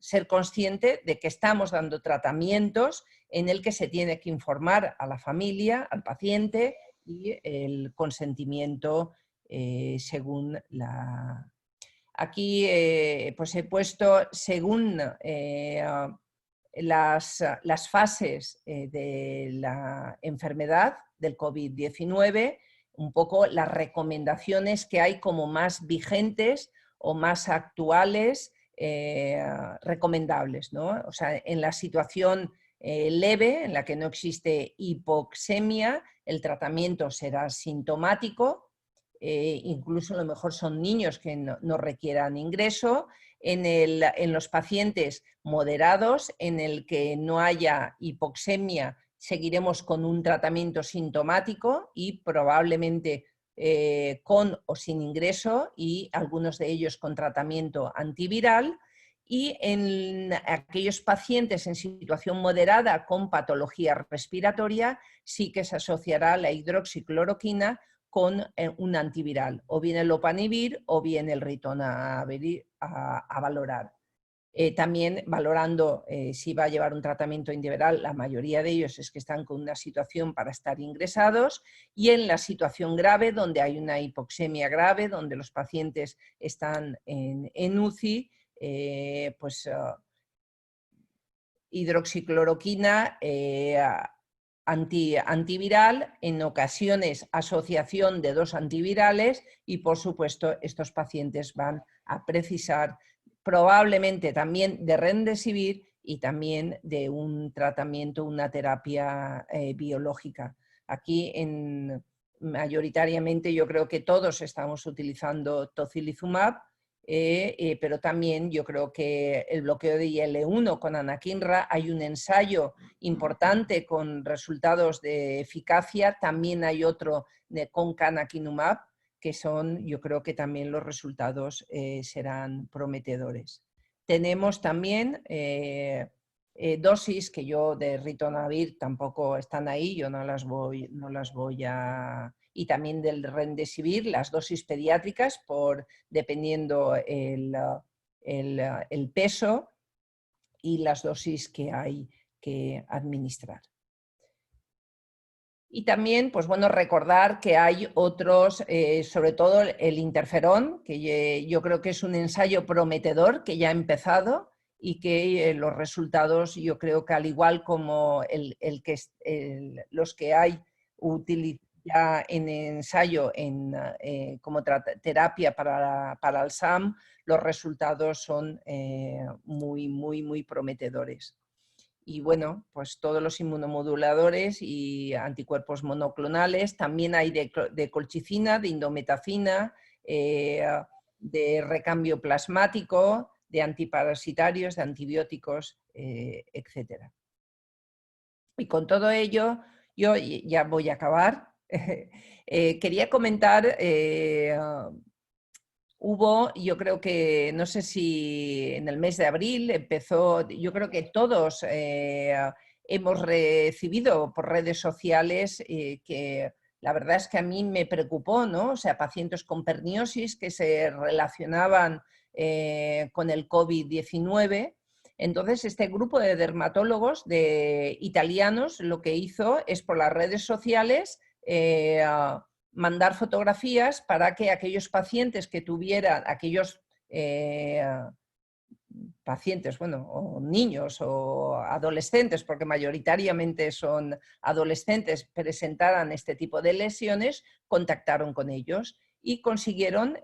S2: ser consciente de que estamos dando tratamientos en el que se tiene que informar a la familia, al paciente, y el consentimiento según la... Aquí pues he puesto según las fases de la enfermedad del COVID-19, un poco las recomendaciones que hay como más vigentes o más actuales, recomendables, ¿no? O sea, en la situación leve, en la que no existe hipoxemia, el tratamiento será sintomático, incluso a lo mejor son niños que no requieran ingreso. En los pacientes moderados, en el que no haya hipoxemia, seguiremos con un tratamiento sintomático y probablemente con o sin ingreso, y algunos de ellos con tratamiento antiviral. Y en aquellos pacientes en situación moderada con patología respiratoria, sí que se asociará la hidroxicloroquina con un antiviral, o bien el lopanivir o bien el ritonavir a valorar. También valorando si va a llevar un tratamiento antiviral, la mayoría de ellos es que están con una situación para estar ingresados, y en la situación grave, donde hay una hipoxemia grave, donde los pacientes están en UCI, pues hidroxicloroquina, antiviral, en ocasiones asociación de dos antivirales, y por supuesto estos pacientes van a precisar probablemente también de remdesivir y también de un tratamiento, una terapia biológica. Aquí mayoritariamente yo creo que todos estamos utilizando tocilizumab, pero también yo creo que el bloqueo de IL-1 con anakinra, hay un ensayo importante con resultados de eficacia, también hay otro con canakinumab, que yo creo que también los resultados serán prometedores. Tenemos también dosis que yo de ritonavir tampoco están ahí, yo no las voy a... Y también del remdesivir, las dosis pediátricas, dependiendo el peso y las dosis que hay que administrar. Y también, pues bueno, recordar que hay otros, sobre todo el interferón, que yo creo que es un ensayo prometedor que ya ha empezado, y que los resultados, yo creo que al igual como los que hay ya en ensayo como terapia para el SAM, los resultados son muy, muy, muy prometedores. Y bueno, pues todos los inmunomoduladores y anticuerpos monoclonales, también hay de colchicina, de indometacina, de recambio plasmático, de antiparasitarios, de antibióticos, etc. Y con todo ello, yo ya voy a acabar. Quería comentar, yo creo que, no sé si en el mes de abril empezó, yo creo que todos hemos recibido por redes sociales que la verdad es que a mí me preocupó, ¿no? O sea, pacientes con perniosis que se relacionaban con el COVID-19. Entonces, este grupo de dermatólogos italianos lo que hizo es, por las redes sociales, mandar fotografías para que aquellos pacientes que tuvieran, aquellos pacientes, bueno, o niños o adolescentes, porque mayoritariamente son adolescentes, presentaran este tipo de lesiones, contactaron con ellos y consiguieron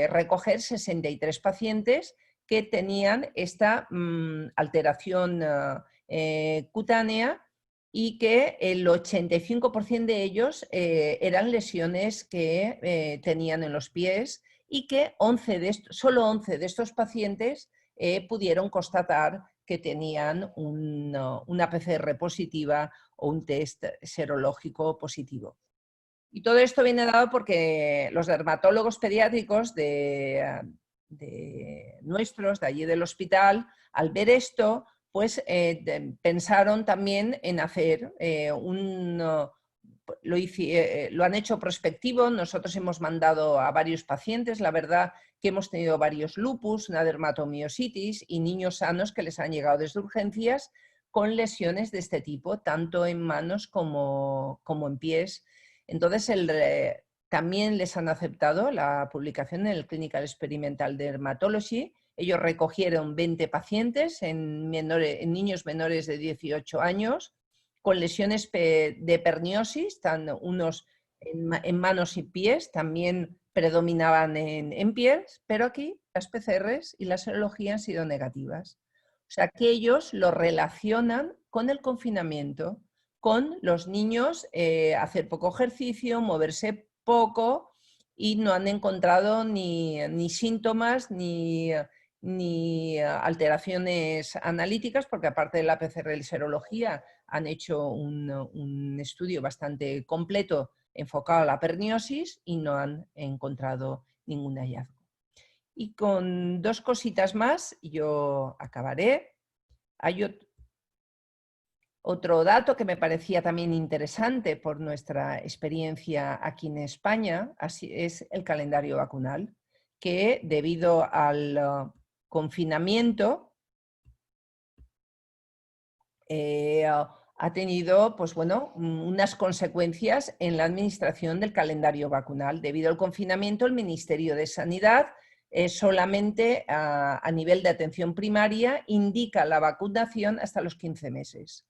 S2: recoger 63 pacientes que tenían esta alteración cutánea, y que el 85% de ellos eran lesiones que tenían en los pies, y que solo 11 de estos pacientes pudieron constatar que tenían una PCR positiva o un test serológico positivo. Y todo esto viene dado porque los dermatólogos pediátricos nuestros, de allí del hospital, al ver esto, pues pensaron también en hacer lo han hecho prospectivo. Nosotros hemos mandado a varios pacientes, la verdad que hemos tenido varios lupus, una dermatomiositis y niños sanos que les han llegado desde urgencias con lesiones de este tipo, tanto en manos como en pies. Entonces también les han aceptado la publicación en el Clinical Experimental Dermatology. Ellos recogieron 20 pacientes en niños menores de 18 años con lesiones de perniosis, unos en manos y pies, también predominaban en pies, pero aquí las PCRs y la serología han sido negativas. O sea, que ellos lo relacionan con el confinamiento, con los niños hacer poco ejercicio, moverse poco, y no han encontrado ni síntomas ni alteraciones analíticas, porque aparte de la PCR y la serología han hecho un estudio bastante completo enfocado a la perniosis y no han encontrado ningún hallazgo. Y con dos cositas más yo acabaré. Hay otro dato que me parecía también interesante por nuestra experiencia aquí en España, así es el calendario vacunal, que debido al confinamiento ha tenido, pues bueno, unas consecuencias en la administración del calendario vacunal. Debido al confinamiento, el Ministerio de Sanidad solamente a nivel de atención primaria indica la vacunación hasta los 15 meses.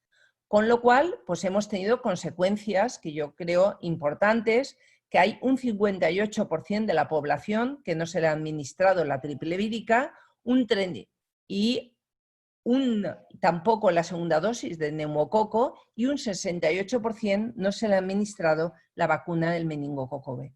S2: Con lo cual, pues hemos tenido consecuencias que yo creo importantes, que hay un 58% de la población que no se le ha administrado la triple vírica, tampoco la segunda dosis de neumococo, y un 68% no se le ha administrado la vacuna del meningococo B.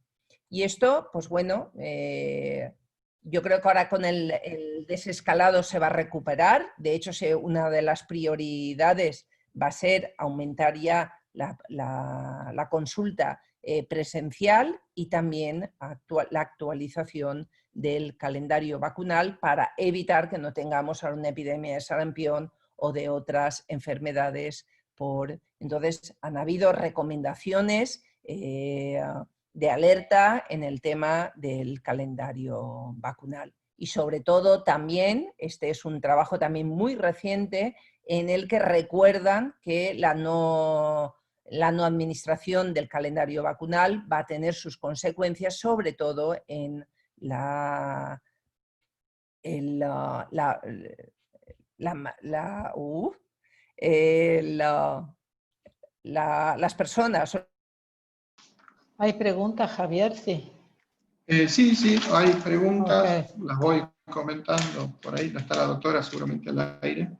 S2: Y esto, pues bueno, yo creo que ahora con el desescalado se va a recuperar. De hecho, una de las prioridades va a ser aumentar ya la consulta presencial, y también la actualización del calendario vacunal para evitar que no tengamos ahora una epidemia de sarampión o de otras enfermedades. Entonces, han habido recomendaciones de alerta en el tema del calendario vacunal. Y sobre todo también, este es un trabajo también muy reciente, en el que recuerdan que la no administración del calendario vacunal va a tener sus consecuencias, sobre todo en las personas.
S1: ¿Hay preguntas, Javier? Sí.
S3: Sí, hay preguntas,
S1: Okay.
S3: Las voy comentando por ahí, no está la doctora seguramente al aire,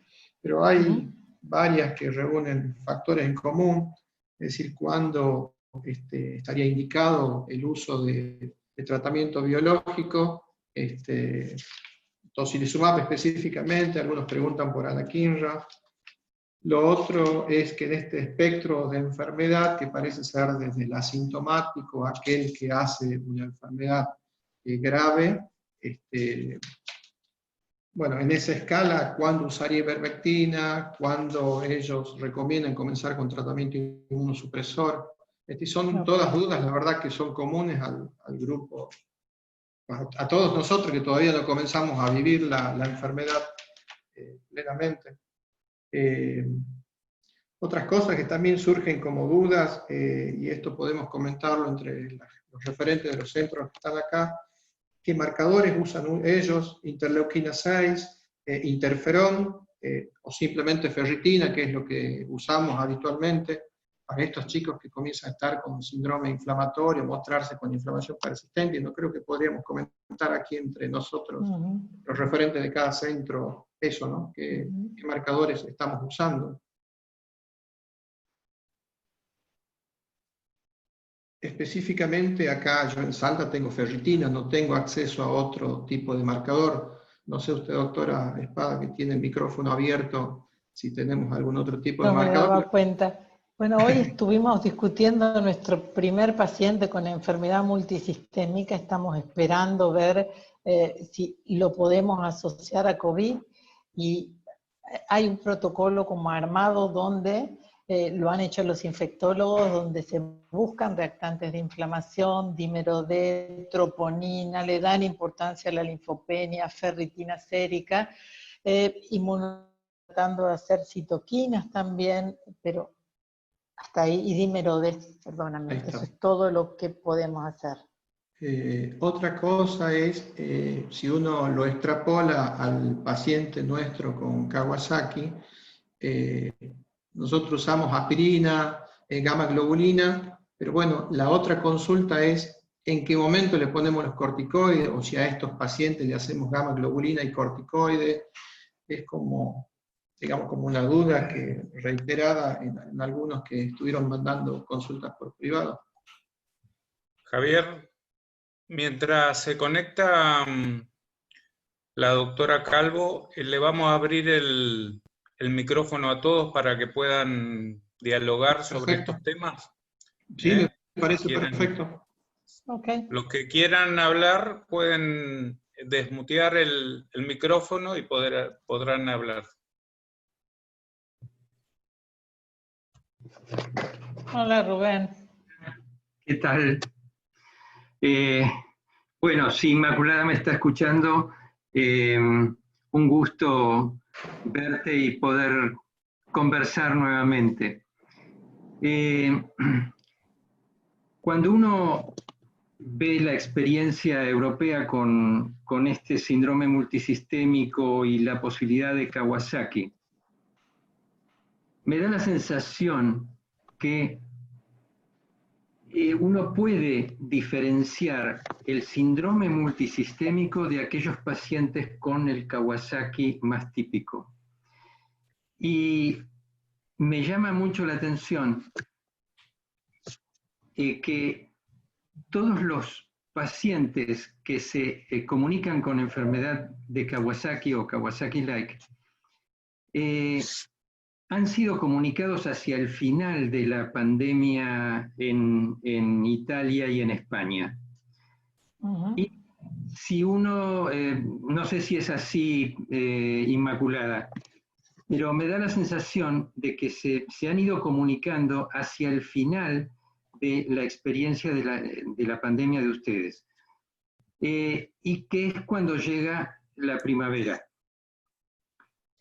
S3: pero hay varias que reúnen factores en común, es decir, cuándo estaría indicado el uso de tratamiento biológico, tocilizumab específicamente, algunos preguntan por anakinra. Lo otro es que en este espectro de enfermedad, que parece ser desde el asintomático, aquel que hace una enfermedad grave, bueno, en esa escala, ¿cuándo usaría ivermectina? ¿Cuándo ellos recomiendan comenzar con tratamiento inmunosupresor? Son todas dudas, la verdad, que son comunes al grupo, a todos nosotros que todavía no comenzamos a vivir la enfermedad plenamente. Otras cosas que también surgen como dudas, y esto podemos comentarlo entre los referentes de los centros que están acá, ¿qué marcadores usan ellos? Interleuquina 6, interferón o simplemente ferritina, que es lo que usamos habitualmente para estos chicos que comienzan a estar con síndrome inflamatorio, mostrarse con inflamación persistente. Y no creo que podríamos comentar aquí entre nosotros, los referentes de cada centro, eso, ¿no? ¿Qué marcadores estamos usando? Específicamente acá yo en Salta tengo ferritina, no tengo acceso a otro tipo de marcador. No sé usted, doctora Espada, que tiene el micrófono abierto, si tenemos algún otro tipo de
S1: No me
S3: marcador.
S1: daba cuenta. Bueno, hoy estuvimos discutiendo nuestro primer paciente con enfermedad multisistémica. Estamos esperando ver si lo podemos asociar a COVID, y hay un protocolo como armado donde lo han hecho los infectólogos, donde se buscan reactantes de inflamación, dímero D, troponina, le dan importancia a la linfopenia, ferritina sérica, tratando de hacer citoquinas también, pero hasta ahí, y dímero D, perdóname, eso es todo lo que podemos hacer.
S3: Otra cosa es, si uno lo extrapola al paciente nuestro con Kawasaki, nosotros usamos aspirina, gamma globulina, pero bueno, la otra consulta es en qué momento le ponemos los corticoides, o si a estos pacientes le hacemos gamma globulina y corticoides. Es como, digamos, como una duda que reiterada en algunos que estuvieron mandando consultas por privado.
S4: Javier, mientras se conecta la doctora Calvo, le vamos a abrir el micrófono a todos para que puedan dialogar sobre estos temas.
S3: Sí, me parece perfecto.
S1: Okay.
S4: Los que quieran hablar pueden desmutear el micrófono y podrán hablar.
S1: Hola, Rubén.
S5: ¿Qué tal? Bueno, si Inmaculada me está escuchando, un gusto verte y poder conversar nuevamente. Cuando uno ve la experiencia europea con este síndrome multisistémico y la posibilidad de Kawasaki, me da la sensación que uno puede diferenciar el síndrome multisistémico de aquellos pacientes con el Kawasaki más típico. Y me llama mucho la atención que todos los pacientes que se comunican con enfermedad de Kawasaki o Kawasaki-like han sido comunicados hacia el final de la pandemia en Italia y en España. Y si uno, no sé si es así, Inmaculada, pero me da la sensación de que se han ido comunicando hacia el final de la experiencia de la pandemia de ustedes. Y que es cuando llega la primavera.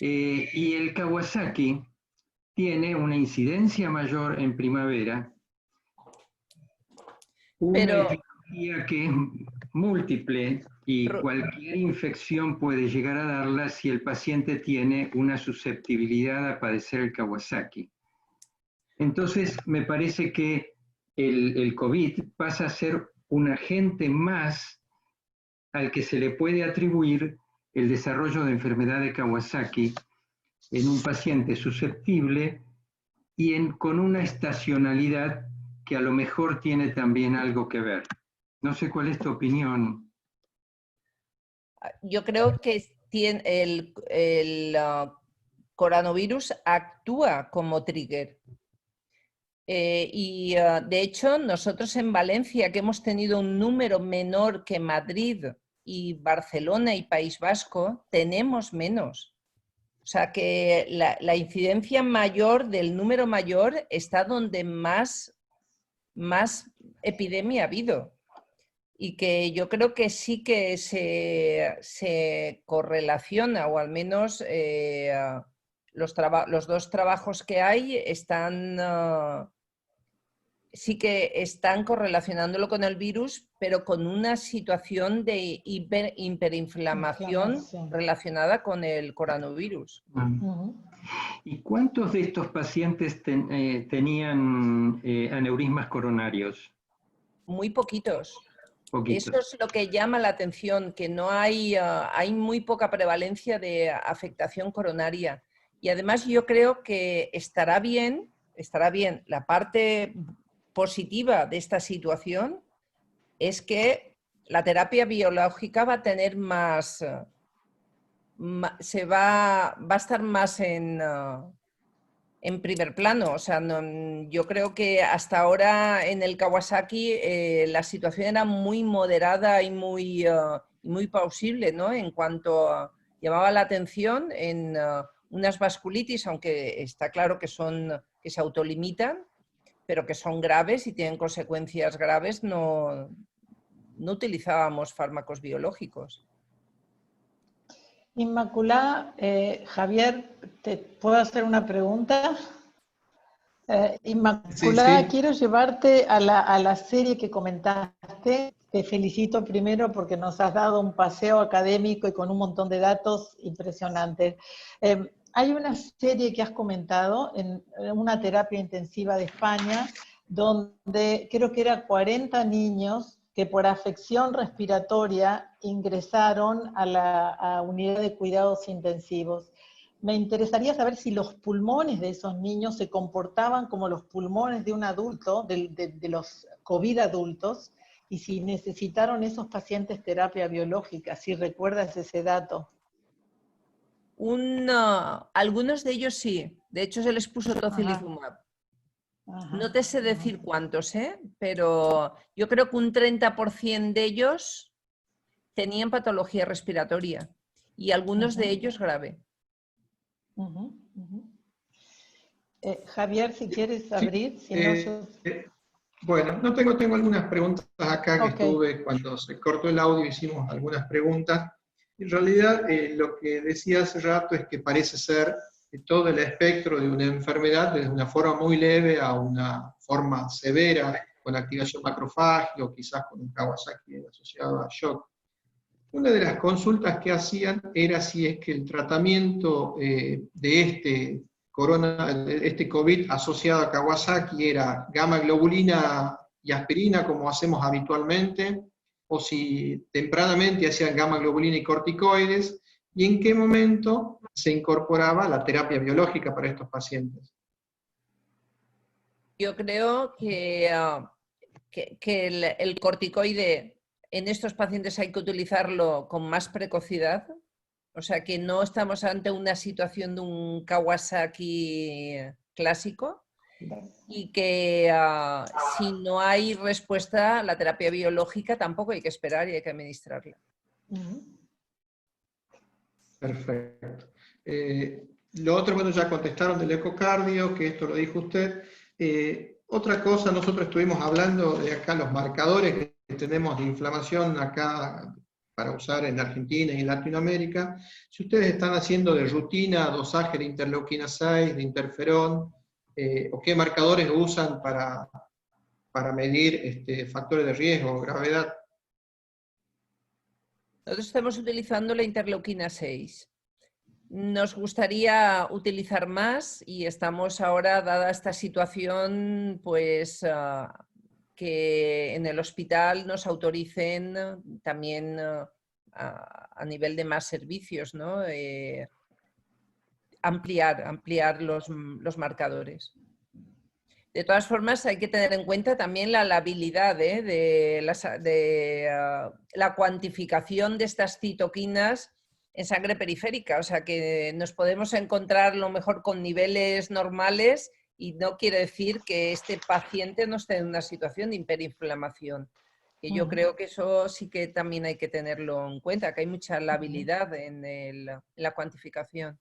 S5: Y el Kawasaki tiene una incidencia mayor en primavera, una etiología que es múltiple y cualquier infección puede llegar a darla si el paciente tiene una susceptibilidad a padecer el Kawasaki. Entonces, me parece que el COVID pasa a ser un agente más al que se le puede atribuir el desarrollo de enfermedad de Kawasaki en un paciente susceptible y con una estacionalidad que a lo mejor tiene también algo que ver. No sé cuál es tu opinión.
S2: Yo creo que el coronavirus actúa como trigger. De hecho, nosotros en Valencia, que hemos tenido un número menor que Madrid y Barcelona y País Vasco, tenemos menos. O sea que la incidencia mayor del número mayor está donde más epidemia ha habido. Y que yo creo que sí que se correlaciona, o al menos los dos trabajos que hay están sí que están correlacionándolo con el virus, pero con una situación de hiperinflamación relacionada con el coronavirus.
S5: ¿Y cuántos de estos pacientes tenían aneurismas coronarios?
S2: Muy poquitos.
S5: Poquitos.
S2: Eso es lo que llama la atención, que no hay, hay muy poca prevalencia de afectación coronaria. Y además yo creo que estará bien, la parte positiva de esta situación es que la terapia biológica va a tener más, va a estar más en primer plano. O sea, yo creo que hasta ahora en el Kawasaki la situación era muy moderada y muy plausible, ¿no? En cuanto llamaba la atención en unas vasculitis, aunque está claro que se autolimitan, pero que son graves y tienen consecuencias graves, no utilizábamos fármacos biológicos.
S1: Inmaculada, Javier, ¿te puedo hacer una pregunta? Inmaculada, sí. Quiero llevarte a la serie que comentaste. Te felicito primero porque nos has dado un paseo académico y con un montón de datos impresionantes. Hay una serie que has comentado en una terapia intensiva de España, donde creo que eran 40 niños que por afección respiratoria ingresaron a la unidad de cuidados intensivos. Me interesaría saber si los pulmones de esos niños se comportaban como los pulmones de un adulto, de los COVID adultos, y si necesitaron esos pacientes terapia biológica, si recuerdas ese dato.
S2: Algunos de ellos sí, de hecho se les puso tocilizumab. No te sé decir cuántos, pero yo creo que un 30% de ellos tenían patología respiratoria y algunos de ellos grave.
S1: Javier, si quieres abrir. Si no,
S3: bueno, no tengo algunas preguntas acá que estuve, cuando se cortó el audio hicimos algunas preguntas. En realidad, lo que decía hace rato es que parece ser que todo el espectro de una enfermedad, desde una forma muy leve a una forma severa, con activación macrofágica o quizás con un Kawasaki asociado a shock. Una de las consultas que hacían era si es que el tratamiento de este COVID asociado a Kawasaki era gamma globulina y aspirina, como hacemos habitualmente, o si tempranamente hacían gamma globulina y corticoides, y en qué momento se incorporaba la terapia biológica para estos pacientes.
S2: Yo creo que el corticoide en estos pacientes hay que utilizarlo con más precocidad, o sea que no estamos ante una situación de un Kawasaki clásico y que si no hay respuesta, la terapia biológica tampoco hay que esperar y hay que administrarla.
S3: Perfecto. Lo otro, bueno, ya contestaron del ecocardio, que esto lo dijo usted. Otra cosa, nosotros estuvimos hablando de acá los marcadores que tenemos de inflamación acá para usar en Argentina y en Latinoamérica. Si ustedes están haciendo de rutina dosaje de interleuquina 6, de interferón, o qué marcadores usan para medir factores de riesgo o gravedad.
S2: Nosotros estamos utilizando la interleuquina 6. Nos gustaría utilizar más y estamos ahora, dada esta situación, pues que en el hospital nos autoricen también a nivel de más servicios, ¿no? Ampliar los marcadores. De todas formas, hay que tener en cuenta también la habilidad de la cuantificación de estas citoquinas en sangre periférica. O sea, que nos podemos encontrar lo mejor con niveles normales y no quiere decir que este paciente no esté en una situación de hiperinflamación. Que yo creo que eso sí que también hay que tenerlo en cuenta, que hay mucha habilidad en la cuantificación.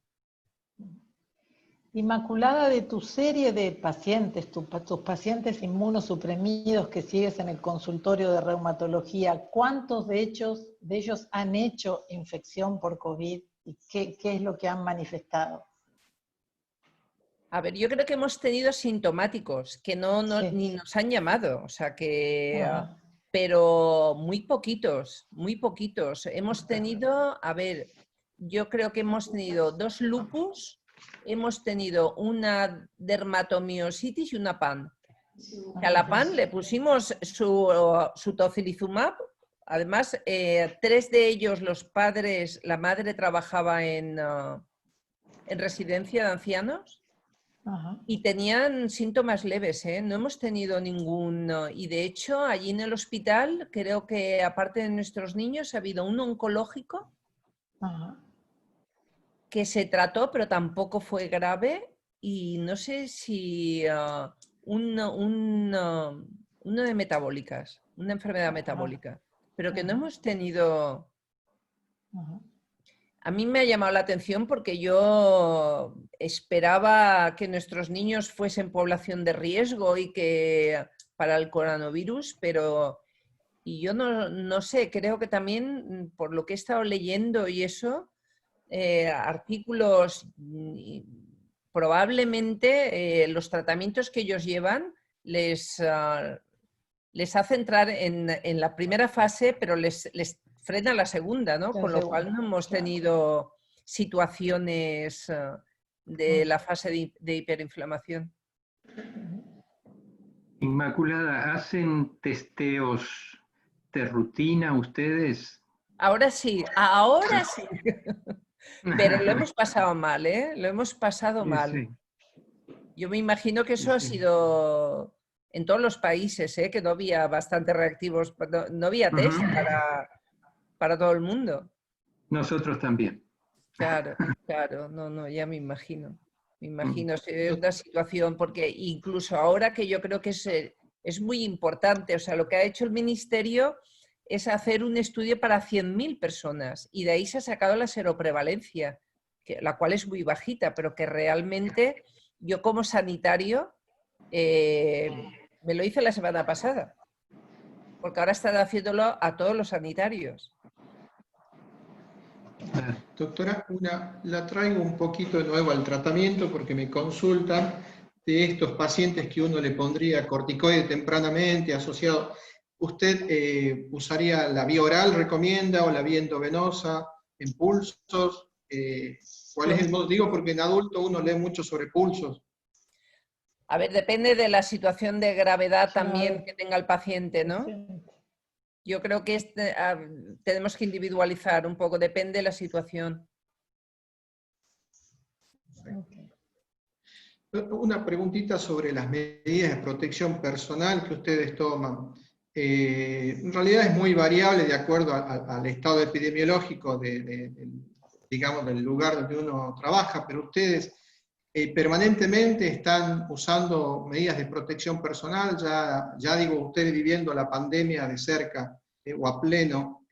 S1: Inmaculada, de tu serie de pacientes, tus pacientes inmunosuprimidos que sigues en el consultorio de reumatología, ¿cuántos de ellos han hecho infección por COVID y qué es lo que han manifestado?
S2: A ver, yo creo que hemos tenido sintomáticos que ni nos han llamado, o sea que, pero muy poquitos, muy poquitos. Hemos tenido, a ver, yo creo que hemos tenido 2 lupus, hemos tenido una dermatomiositis y una PAN. Que a la PAN le pusimos su tocilizumab. Además, 3 de ellos, los padres, la madre trabajaba en residencia de ancianos. Y tenían síntomas leves, ¿eh? No hemos tenido ningún... Y de hecho, allí en el hospital, creo que aparte de nuestros niños, ha habido un oncológico que se trató, pero tampoco fue grave. Y no sé si uno de metabólicas, una enfermedad metabólica, pero que no hemos tenido... A mí me ha llamado la atención porque yo esperaba que nuestros niños fuesen población de riesgo y que para el coronavirus, pero y yo no sé, creo que también por lo que he estado leyendo y eso, artículos, probablemente los tratamientos que ellos llevan les hace entrar en la primera fase, pero les frena la segunda, ¿no? Con lo cual no hemos tenido situaciones de la fase de hiperinflamación.
S5: Inmaculada, ¿hacen testeos de rutina ustedes?
S2: Ahora sí, ahora sí. Pero lo hemos pasado mal, ¿eh? Lo hemos pasado mal.
S5: Sí.
S2: Yo me imagino que eso ha sido en todos los países, ¿eh? Que no había bastante reactivos, no había test para todo el mundo.
S5: Nosotros también.
S2: Claro, no, ya me imagino. Me imagino, es una situación, porque incluso ahora que yo creo que es muy importante, o sea, lo que ha hecho el Ministerio es hacer un estudio para 100.000 personas y de ahí se ha sacado la seroprevalencia, la cual es muy bajita, pero que realmente yo como sanitario me lo hice la semana pasada, porque ahora están haciéndolo a todos los sanitarios.
S3: Doctora, la traigo un poquito de nuevo al tratamiento porque me consultan de estos pacientes que uno le pondría corticoide tempranamente asociado. ¿Usted usaría la vía oral, recomienda, o la vía endovenosa, en pulsos? ¿Cuál es el modo? Digo porque en adulto uno lee mucho sobre pulsos.
S2: A ver, depende de la situación de gravedad también que tenga el paciente, ¿no? Yo creo que tenemos que individualizar un poco, depende de la situación.
S3: Una preguntita sobre las medidas de protección personal que ustedes toman. En realidad es muy variable de acuerdo al estado epidemiológico digamos, del lugar donde uno trabaja, pero ustedes permanentemente están usando medidas de protección personal, ya digo, ustedes viviendo la pandemia de cerca o a pleno,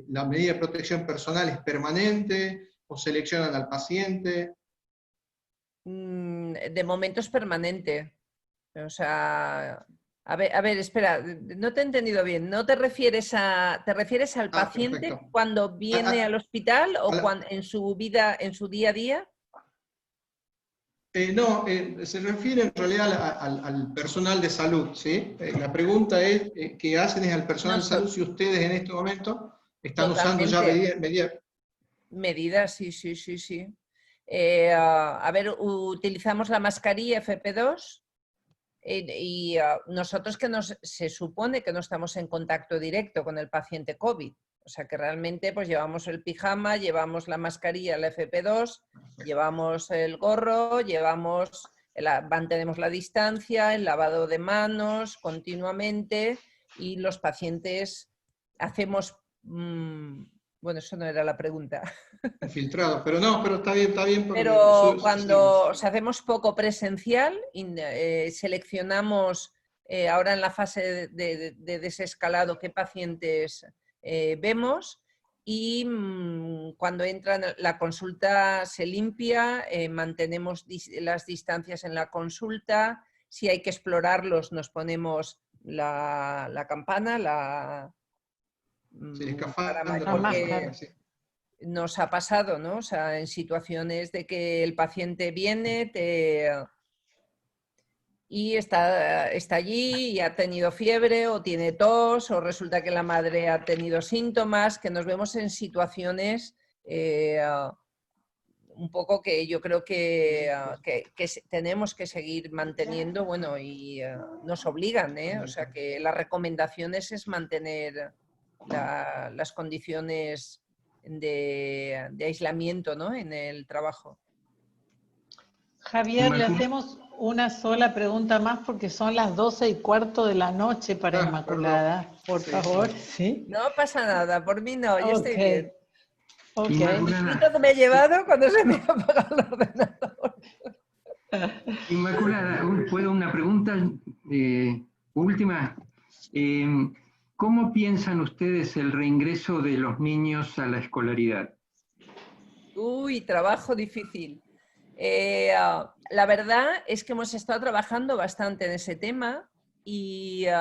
S3: ¿la medida de protección personal es permanente o seleccionan al paciente?
S2: De momento es permanente. O sea, a ver, espera, no te he entendido bien. ¿No te refieres al paciente
S3: perfecto.
S2: cuando viene al hospital o en su vida, en su día a día?
S3: No, se refiere en realidad al personal de salud, ¿sí? La pregunta es, ¿qué hacen es al personal de salud si ustedes en este momento están usando ya medidas?
S2: Medidas, sí. A ver, utilizamos la mascarilla FP2 y nosotros se supone que no estamos en contacto directo con el paciente COVID. O sea que realmente pues llevamos el pijama, llevamos la mascarilla, la FP2, llevamos el gorro, mantenemos la distancia, el lavado de manos continuamente y los pacientes hacemos... bueno, eso no era la pregunta.
S3: Infiltrado, pero no, pero está bien.
S2: Pero cuando hacemos poco presencial, seleccionamos ahora en la fase de desescalado qué pacientes vemos y cuando entran la consulta se limpia, mantenemos las distancias en la consulta, si hay que explorarlos nos ponemos la campana, porque nos ha pasado, ¿no? O sea, en situaciones de que el paciente viene, y está allí y ha tenido fiebre o tiene tos o resulta que la madre ha tenido síntomas, que nos vemos en situaciones un poco que yo creo que tenemos que seguir manteniendo, bueno, y nos obligan, o sea que las recomendaciones es mantener las condiciones de aislamiento, ¿no?, en el trabajo.
S1: Javier, le hacemos una sola pregunta más porque son las 12:15 de la noche para Inmaculada.
S3: Perdón.
S1: Por favor, ¿sí?
S2: No pasa nada, por mí no, yo estoy bien.
S1: Okay.
S2: Inmaculada, que me he llevado cuando se me ha apagado el ordenador.
S5: Inmaculada, ¿puedo una pregunta última? ¿Cómo piensan ustedes el reingreso de los niños a la escolaridad?
S2: Uy, trabajo difícil. La verdad es que hemos estado trabajando bastante en ese tema y se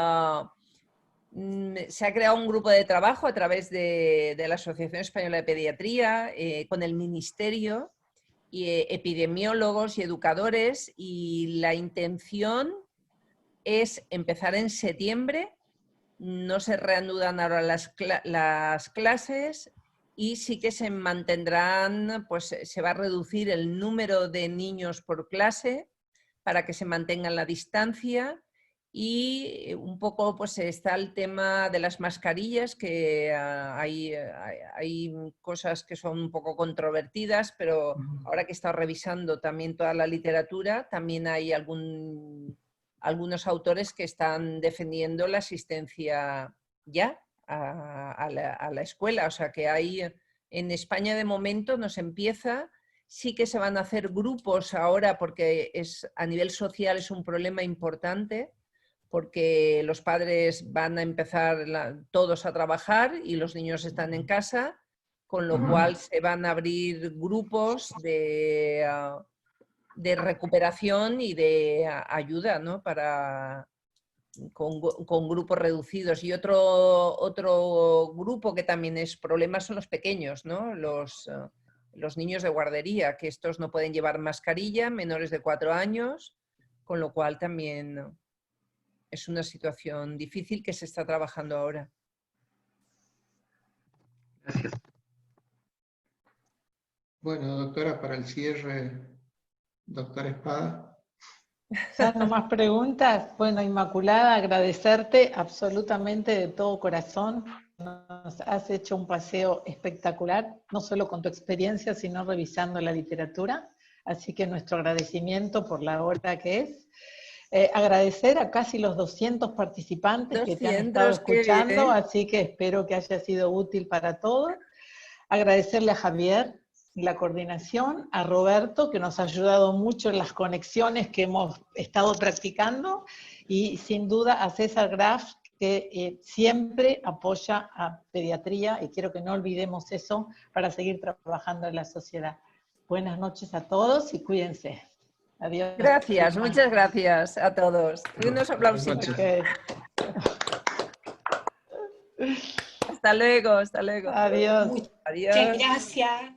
S2: ha creado un grupo de trabajo a través de la Asociación Española de Pediatría, con el Ministerio, y epidemiólogos y educadores, y la intención es empezar en septiembre. No se reanudan ahora las clases y sí que se mantendrán, pues se va a reducir el número de niños por clase para que se mantengan la distancia. Y un poco pues está el tema de las mascarillas, que hay cosas que son un poco controvertidas, pero ahora que he estado revisando también toda la literatura, también hay algunos autores que están defendiendo la asistencia ya a la escuela. O sea que hay, en España de momento nos empieza, sí que se van a hacer grupos ahora porque a nivel social es un problema importante, porque los padres van a empezar todos a trabajar y los niños están en casa, con lo cual se van a abrir grupos de recuperación y de ayuda, ¿no?, con grupos reducidos. Y otro grupo que también es problema son los pequeños, ¿no?, los niños de guardería, que estos no pueden llevar mascarilla, menores de 4 años, con lo cual también es una situación difícil que se está trabajando ahora.
S5: Gracias.
S3: Bueno, doctora, para el cierre, doctora Espada.
S1: ¿Ya no más preguntas? Bueno, Inmaculada, agradecerte absolutamente de todo corazón. Nos has hecho un paseo espectacular, no solo con tu experiencia, sino revisando la literatura. Así que nuestro agradecimiento por la hora que es. Agradecer a casi los 200 participantes que te han estado escuchando, así que espero que haya sido útil para todos. Agradecerle a Javier la coordinación, a Roberto, que nos ha ayudado mucho en las conexiones que hemos estado practicando, y sin duda a César Graf, que siempre apoya a pediatría, y quiero que no olvidemos eso para seguir trabajando en la sociedad. Buenas noches a todos y cuídense. Adiós.
S2: Gracias, muchas gracias a todos. Y unos aplausos.
S1: Okay.
S2: Hasta luego, hasta luego.
S1: Adiós.
S2: Adiós.
S6: Muchas gracias.